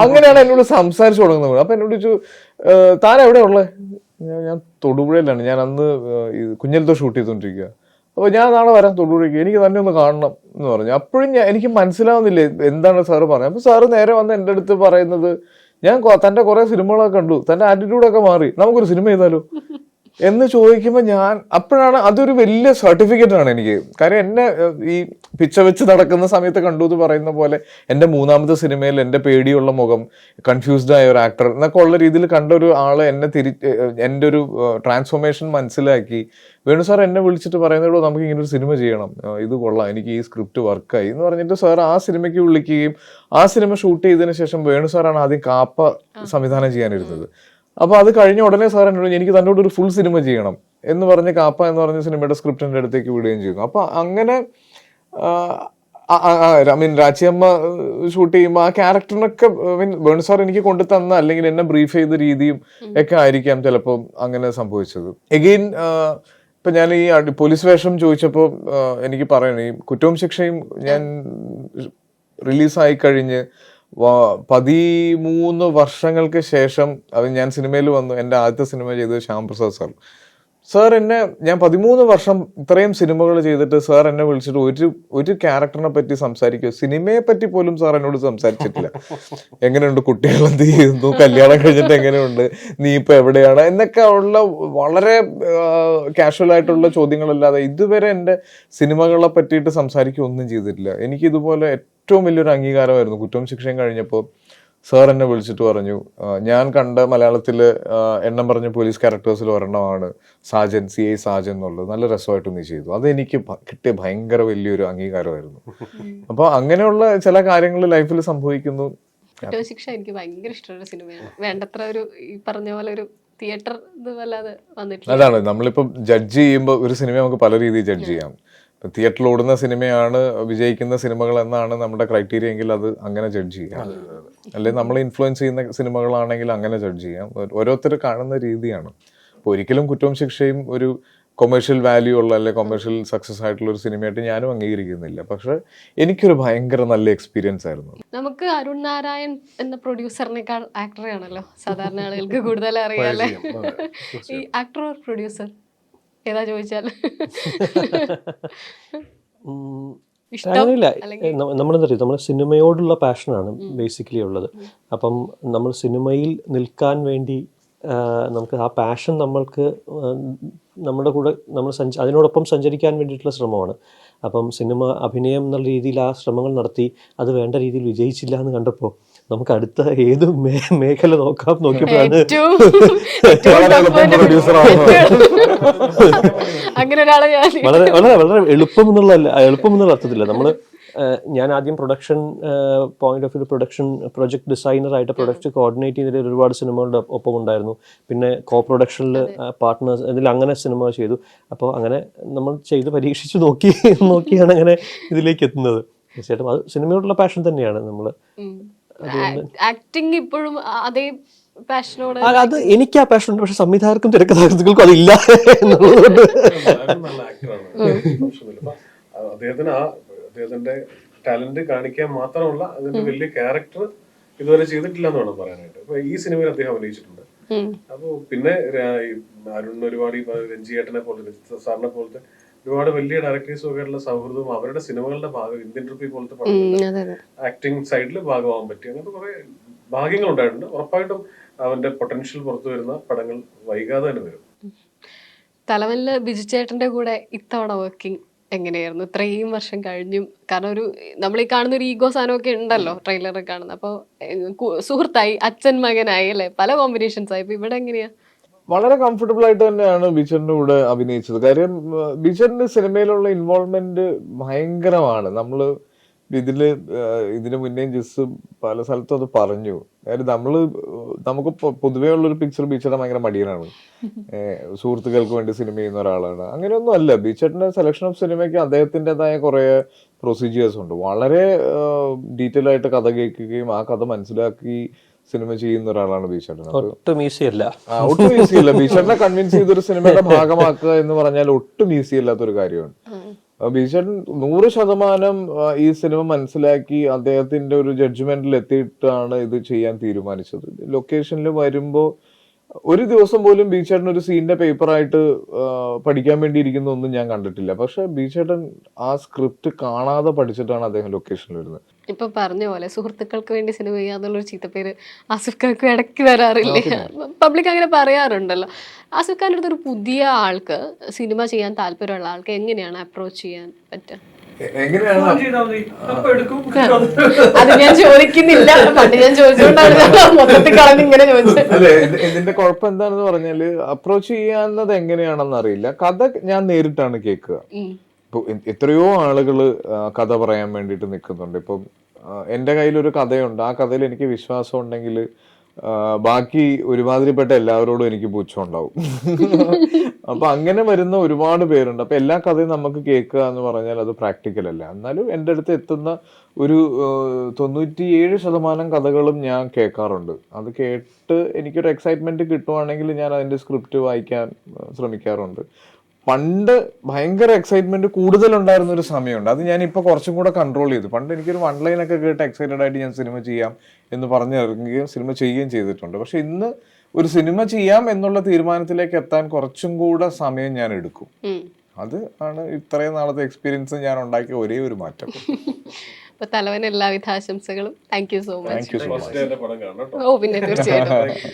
അങ്ങനെയാണ് എന്നോട് സംസാരിച്ചു തുടങ്ങുന്നത്. അപ്പം എന്നോട് ചോദിച്ചു താൻ എവിടെ ഉള്ളത്? ഞാൻ തൊടുപുഴയിലാണ്, ഞാൻ അന്ന് കുഞ്ഞലത്തോ ഷൂട്ട് ചെയ്തുകൊണ്ടിരിക്കുക. അപ്പോൾ ഞാൻ നാളെ വരാം തൊടുപുഴയ്ക്ക്, എനിക്ക് തന്നെ ഒന്ന് കാണണം എന്ന് പറഞ്ഞു. അപ്പോഴും എനിക്ക് മനസ്സിലാവുന്നില്ല എന്താണ് സാറ് പറഞ്ഞത്. അപ്പൊ സാറ് നേരെ വന്ന് എൻ്റെ അടുത്ത് പറയുന്നത്, ഞാൻ തന്റെ കുറെ സിനിമകളൊക്കെ കണ്ടു, തന്റെ ആറ്റിറ്റ്യൂഡൊക്കെ മാറി, നമുക്കൊരു സിനിമ ചെയ്താലോ എന്ന് ചോദിക്കുമ്പോൾ ഞാൻ അപ്പോഴാണ് അതൊരു വലിയ സർട്ടിഫിക്കറ്റ് ആണ് എനിക്ക്. കാര്യം എന്നെ ഈ പിച്ച വെച്ച് നടക്കുന്ന സമയത്ത് കണ്ടു എന്ന് പറയുന്ന പോലെ എൻ്റെ മൂന്നാമത്തെ സിനിമയിൽ എൻ്റെ പേടിയുള്ള മുഖം, കൺഫ്യൂസ്ഡ് ആയ ഒരു ആക്ടർ എന്നൊക്കെ ഉള്ള രീതിയിൽ കണ്ട ഒരു ആള് എന്നെ എൻ്റെ ഒരു ട്രാൻസ്ഫോർമേഷൻ മനസ്സിലാക്കി വേണു സാർ എന്നെ വിളിച്ചിട്ട് പറയുന്നതോ നമുക്ക് ഇങ്ങനെ ഒരു സിനിമ ചെയ്യണം, ഇത് കൊള്ളാം, എനിക്ക് ഈ സ്ക്രിപ്റ്റ് വർക്കായി എന്ന് പറഞ്ഞിട്ട് സാർ ആ സിനിമയ്ക്ക് വിളിക്കുകയും ആ സിനിമ ഷൂട്ട് ചെയ്തതിനു ശേഷം വേണു സാറാണ് ആദ്യം കാപ്പ സംവിധാനം ചെയ്യാനിരുന്നത്. അപ്പൊ അത് കഴിഞ്ഞ ഉടനെ സാർ എന്നോട് എനിക്ക് തന്നോട് ഒരു ഫുൾ സിനിമ ചെയ്യണം എന്ന് പറഞ്ഞ് കാപ്പ എന്ന് പറഞ്ഞ സിനിമയുടെ സ്ക്രിപ്റ്റ് എൻ്റെ അടുത്തേക്ക് വിടുകയും ചെയ്തു. അപ്പൊ അങ്ങനെ ഐ മീൻ രാച്ചിയമ്മ ഷൂട്ട് ചെയ്യുമ്പോൾ ആ ക്യാരക്ടറിനൊക്കെ വേണു സാർ എനിക്ക് കൊണ്ടു തന്ന അല്ലെങ്കിൽ എന്നെ ബ്രീഫ് ചെയ്ത രീതിയും ഒക്കെ ആയിരിക്കാം ചിലപ്പോൾ അങ്ങനെ സംഭവിച്ചത്. എഗെയിൻ ഇപ്പൊ ഞാൻ ഈ പോലീസ് വേഷം ചോദിച്ചപ്പോൾ എനിക്ക് പറയണേ, ഈ കുറ്റവും ശിക്ഷയും ഞാൻ റിലീസായി കഴിഞ്ഞ് 13 വർഷങ്ങൾക്ക് ശേഷം അത് ഞാൻ സിനിമയിൽ വന്നു. എൻ്റെ ആദ്യത്തെ സിനിമ ചെയ്തത് ശ്യാം പ്രസാദ് സാർ എന്നെ, ഞാൻ 13 വർഷം ഇത്രയും സിനിമകൾ ചെയ്തിട്ട് സാർ എന്നെ വിളിച്ചിട്ട് ഒരു ക്യാരക്ടറിനെ പറ്റി സംസാരിക്കുക, സിനിമയെ പറ്റി പോലും സാർ എന്നോട് സംസാരിച്ചിട്ടില്ല. എങ്ങനെയുണ്ട്, കുട്ടികൾ എന്ത് ചെയ്യുന്നു, കല്യാണം കഴിഞ്ഞിട്ട് എങ്ങനെയുണ്ട്, നീ ഇപ്പൊ എവിടെയാണ് എന്നൊക്കെ ഉള്ള വളരെ കാഷ്വൽ ആയിട്ടുള്ള ചോദ്യങ്ങളല്ലാതെ ഇതുവരെ എൻ്റെ സിനിമകളെ പറ്റിയിട്ട് സംസാരിക്കുക ഒന്നും ചെയ്തിട്ടില്ല. എനിക്കിതുപോലെ ഏറ്റവും വലിയൊരു അംഗീകാരമായിരുന്നു കുറ്റവും ശിക്ഷയും കഴിഞ്ഞപ്പോൾ സാർ എന്നെ വിളിച്ചിട്ട് പറഞ്ഞു, ഞാൻ കണ്ട മലയാളത്തില് എണ്ണം പറഞ്ഞ പോലീസ് ക്യാരക്ടേഴ്സിൽ ഒരെണ്ണമാണ് സാജൻ, CI സാജൻ എന്നുള്ളത്, നല്ല രസമായിട്ട് നീ ചെയ്തു. അതെനിക്ക് കിട്ടിയ ഭയങ്കര വലിയൊരു അംഗീകാരമായിരുന്നു. അപ്പൊ അങ്ങനെയുള്ള ചില കാര്യങ്ങൾ ലൈഫിൽ സംഭവിക്കുന്നു. കുറ്റവും ശിക്ഷ എനിക്ക് ഭയങ്കര ഇഷ്ടമുള്ള സിനിമയാണ്. വേണ്ടത്ര ഒരു ഈ പറഞ്ഞ പോലെ ഒരു തിയേറ്റർ ഇതുവല്ലാതെ വന്നിട്ടില്ല. അതാണ് നമ്മളിപ്പം ജഡ്ജ് ചെയ്യുമ്പോൾ ഒരു സിനിമ നമുക്ക് പല രീതിയിൽ ജഡ്ജ് ചെയ്യാം. തിയേറ്ററിൽ ഓടുന്ന സിനിമയാണ് വിജയിക്കുന്ന സിനിമകൾ എന്നാണ് നമ്മുടെ ക്രൈറ്റീരിയ എങ്കിൽ അത് അങ്ങനെ ജഡ്ജ് ചെയ്യാം. അല്ലെങ്കിൽ നമ്മൾ ഇൻഫ്ലുവൻസ് ചെയ്യുന്ന സിനിമകളാണെങ്കിൽ അങ്ങനെ ജഡ്ജ് ചെയ്യാം. ഓരോരുത്തർ കാണുന്ന രീതിയാണ്. അപ്പോൾ ഒരിക്കലും കുറ്റവും ശിക്ഷയും ഒരു കൊമേഴ്ഷ്യൽ വാല്യൂ ഉള്ള അല്ലെങ്കിൽ കൊമേഴ്ഷ്യൽ സക്സസ് ആയിട്ടുള്ള ഒരു സിനിമയായിട്ട് ഞാനും അംഗീകരിക്കുന്നില്ല. പക്ഷെ എനിക്കൊരു ഭയങ്കര നല്ല എക്സ്പീരിയൻസ് ആയിരുന്നു. നമുക്ക് അരുൺ നാരായൺ എന്ന പ്രൊഡ്യൂസറിനേക്കാൾ ആക്ടറെയാണല്ലോ സാധാരണ ആളുകൾക്ക് കൂടുതൽ അറിയാല്ലേ. ഈ ആക്ടർ ഓർ പ്രൊഡ്യൂസർ ഏതാ ചോദിച്ചാൽ അങ്ങനെയില്ല. നമ്മളെന്താ പറയുക, നമ്മൾ സിനിമയോടുള്ള പാഷനാണ് ബേസിക്കലി ഉള്ളത്. അപ്പം നമ്മൾ സിനിമയിൽ നിൽക്കാൻ വേണ്ടി നമുക്ക് ആ പാഷൻ നമ്മൾക്ക് നമ്മുടെ കൂടെ നമ്മൾ അതിനോടൊപ്പം സഞ്ചരിക്കാൻ വേണ്ടിയിട്ടുള്ള ശ്രമമാണ്. അപ്പം സിനിമ അഭിനയം എന്നുള്ള രീതിയിൽ ആ ശ്രമങ്ങൾ നടത്തി അത് വേണ്ട രീതിയിൽ വിജയിച്ചില്ല എന്ന് കണ്ടപ്പോൾ നമുക്ക് അടുത്ത ഏത് മേഖല നോക്കിയപ്പോഴാണ് വളരെ വളരെ വളരെ എളുപ്പം എന്നുള്ള അർത്ഥത്തില്ല. നമ്മള് ഞാൻ ആദ്യം production point of view production project ഡിസൈനറായിട്ട് പ്രൊഡക്റ്റ് കോർഡിനേറ്റ് ചെയ്തതിൽ ഒരുപാട് സിനിമകളുടെ ഒപ്പം ഉണ്ടായിരുന്നു. പിന്നെ കോ പ്രൊഡക്ഷനിൽ പാർട്ട്നേഴ്സ് ഇതിൽ അങ്ങനെ സിനിമ ചെയ്തു. അപ്പോൾ അങ്ങനെ നമ്മൾ ചെയ്ത് പരീക്ഷിച്ച് നോക്കിയാണ് അങ്ങനെ ഇതിലേക്ക് എത്തുന്നത്. തീർച്ചയായിട്ടും അത് സിനിമയോടുള്ള പാഷൻ തന്നെയാണ്. നമ്മൾ ആക്ടിങ് ഇപ്പോഴും അതേ പാഷനോട് അത് എനിക്ക് ആ പാഷൻ ഉണ്ട്, പക്ഷെ സംവിധായകർക്കും തിരക്കഥാകൃത്തുക്കൾക്കും അതില്ല എന്നുള്ളതുകൊണ്ട് അദ്ദേഹത്തിന്റെ ടാലന്റ് കാണിക്കാൻ മാത്രമുള്ള അങ്ങനത്തെ വലിയ ക്യാരക്ടർ ഇതുവരെ ചെയ്തിട്ടില്ല എന്ന് വേണം പറയാനായിട്ട്. അപ്പൊ ഈ സിനിമയിൽ അദ്ദേഹം അഭിനയിച്ചിട്ടുണ്ട്. അപ്പൊ പിന്നെ അരുൺ ഒരുപാട് രഞ്ജിയേട്ടനെ പോലെ സാറിനെ പോലത്തെ ഒരുപാട് വലിയ ഡയറക്ടേഴ്സും ഒക്കെ ഉള്ള സൗഹൃദവും അവരുടെ സിനിമകളുടെ ഭാഗം ഇന്ത്യൻ ട്രിപ്പി പോലത്തെ പടങ്ങളുടെ ആക്ടിങ് സൈഡിൽ ഭാഗമാവാൻ പറ്റി. അങ്ങനത്തെ കുറെ ഭാഗ്യങ്ങൾ ഉണ്ടായിട്ടുണ്ട്. ഉറപ്പായിട്ടും അവന്റെ പൊട്ടൻഷ്യൽ പുറത്തു വരുന്ന പടങ്ങൾ വൈകാതെ തന്നെ വരും. തലവനില് ബിജു ചേട്ടന്റെ കൂടെ ഇത്തവണ വർക്കിംഗ് എങ്ങനെയായിരുന്നു? ഇത്രയും വർഷം കഴിഞ്ഞും, കാരണം ഒരു നമ്മൾ ഈ കാണുന്ന ഒരു ഈഗോ സാധനമൊക്കെ ഉണ്ടല്ലോ ട്രെയിലറിൽ കാണുന്നത്. അപ്പോൾ സുഹൃത്തായി, അച്ഛൻ മകനായി അല്ലേ, പല കോമ്പിനേഷൻസ് ആയി. ഇപ്പൊ ഇവിടെ എങ്ങനെയാ? വളരെ കംഫർട്ടബിൾ ആയിട്ട് തന്നെയാണ് ബിജുചേട്ടൻ്റെ കൂടെ അഭിനയിച്ചത്. കാര്യം ബിജുചേട്ടൻ്റെ സിനിമയിലുള്ള ഇൻവോൾവ്മെന്റ് ഭയങ്കരമാണ്. നമ്മള് ഇതിന് മുന്നേയും ജിസ് പല സ്ഥലത്തും അത് പറഞ്ഞു. കാര്യം നമുക്ക് പൊതുവേ ഉള്ളൊരു പിക്ചർ ബിജുചേട്ടൻ ഭയങ്കര മടിയനാണ്, സുഹൃത്തുക്കൾക്ക് വേണ്ടി സിനിമ ചെയ്യുന്ന ഒരാളാണ്. അങ്ങനെയൊന്നും അല്ല. ബിജുചേട്ടൻ്റെ സെലക്ഷൻ ഓഫ് സിനിമയ്ക്ക് അദ്ദേഹത്തിൻ്റെതായ കുറെ പ്രൊസീജിയേഴ്സ് ഉണ്ട്. വളരെ ഡീറ്റെയിൽ ആയിട്ട് കഥ കേൾക്കുകയും ആ കഥ മനസ്സിലാക്കി സിനിമ ചെയ്യുന്ന ഒരാളാണ് ബിജുചേട്ടൻ. ഒട്ടും ഈസിയല്ല. ബിജുചേട്ടനെ കൺവിൻസ് ചെയ്തൊരു സിനിമയുടെ ഭാഗമാക്കുക എന്ന് പറഞ്ഞാൽ ഒട്ടും ഈസി അല്ലാത്തൊരു കാര്യമാണ്. ബിജുചേട്ടൻ 100% ഈ സിനിമ മനസ്സിലാക്കി അദ്ദേഹത്തിന്റെ ഒരു ജഡ്ജ്മെന്റിൽ എത്തിയിട്ടാണ് ഇത് ചെയ്യാൻ തീരുമാനിച്ചത്. ലൊക്കേഷനിൽ വരുമ്പോൾ ഒരു ദിവസം പോലും ബീച്ചേട്ടൻ ഒരു സീനിന്റെ പേപ്പറായിട്ട് പഠിക്കാൻ വേണ്ടി ഇരിക്കുന്ന ഒന്നും ഞാൻ കണ്ടിട്ടില്ല. പക്ഷെ ബീച്ചേട്ടൻ ആ സ്ക്രിപ്റ്റ് കാണാതെ പഠിച്ചിട്ടാണ് അദ്ദേഹം ലൊക്കേഷനിൽ വരുന്നത്. ഇപ്പൊ പറഞ്ഞ പോലെ സുഹൃത്തുക്കൾക്ക് വേണ്ടി സിനിമ ചെയ്യാന്നുള്ളൊരു ചീത്തപ്പേര് ആസിഫ് ഖാൻക്ക് ഇടയ്ക്ക് വരാറില്ലേ? പബ്ലിക് അങ്ങനെ പറയാറുണ്ടല്ലോ. ആസിഫ് ഖാൻ്റെ അടുത്ത് ഒരു പുതിയ ആൾക്ക് സിനിമ ചെയ്യാൻ താല്പര്യമുള്ള ആൾക്ക് എങ്ങനെയാണ് അപ്രോച്ച് ചെയ്യാൻ പറ്റുക? എങ്ങനെയാണ് അത് ഞാൻ ചോദിക്കുന്നില്ല, പണ്ട് ഞാൻ ചോദിച്ചുകൊണ്ടാണ് ഞാൻ മൊത്തത്തിൽ കളഞ്ഞ് ഇങ്ങനെ ചോദിച്ചത്. അല്ലെ, ഇതിന്റെ കുഴപ്പം എന്താണെന്ന് പറഞ്ഞാല് അപ്രോച്ച് ചെയ്യാന്നത് എങ്ങനെയാണെന്ന് അറിയില്ല. കഥ ഞാൻ നേരിട്ടാണ് കേൾക്കുക. ഇപ്പൊ എത്രയോ ആളുകള് കഥ പറയാൻ വേണ്ടിയിട്ട് നിൽക്കുന്നുണ്ട്. ഇപ്പം എന്റെ കയ്യിലൊരു കഥയുണ്ട്, ആ കഥയിൽ എനിക്ക് വിശ്വാസം ഉണ്ടെങ്കിൽ ബാക്കി ഒരുമാതിരിപ്പെട്ട എല്ലാവരോടും എനിക്ക് പുച്ഛം ഉണ്ടാവും. അപ്പൊ അങ്ങനെ വരുന്ന ഒരുപാട് പേരുണ്ട്. അപ്പൊ എല്ലാ കഥയും നമുക്ക് കേൾക്കുക എന്ന് പറഞ്ഞാൽ അത് പ്രാക്ടിക്കൽ അല്ല. എന്നാലും എൻ്റെ അടുത്ത് എത്തുന്ന ഒരു 97% കഥകളും ഞാൻ കേൾക്കാറുണ്ട്. അത് കേട്ട് എനിക്കൊരു എക്സൈറ്റ്മെന്റ് കിട്ടുവാണെങ്കിൽ ഞാൻ അതിന്റെ സ്ക്രിപ്റ്റ് വായിക്കാൻ ശ്രമിക്കാറുണ്ട്. പണ്ട് ഭയങ്കര എക്സൈറ്റ്മെന്റ് കൂടുതലുണ്ടായിരുന്ന ഒരു സമയമുണ്ട്. അത് ഞാൻ ഇപ്പൊ കുറച്ചും കൂടെ കൺട്രോൾ ചെയ്തു. പണ്ട് എനിക്കൊരു 1 ലൈനൊക്കെ കേട്ട് എക്സൈറ്റഡ് ആയിട്ട് ഞാൻ സിനിമ ചെയ്യാം എന്ന് പറഞ്ഞിറങ്ങുകയും സിനിമ ചെയ്യുകയും ചെയ്തിട്ടുണ്ട്. പക്ഷെ ഇന്ന് ഒരു സിനിമ ചെയ്യാം എന്നുള്ള തീരുമാനത്തിലേക്ക് എത്താൻ കുറച്ചും കൂടെ സമയം ഞാൻ എടുക്കും. അത് ആണ് ഇത്രയും നാളത്തെ എക്സ്പീരിയൻസ് ഞാൻ ഉണ്ടാക്കിയ ഒരേ ഒരു മാറ്റം. അപ്പൊ തലവന് എല്ലാവിധ ആശംസകളും. Thank you so much. Thank you so much. ഓ പിന്നെ തീർച്ചയായിട്ടും.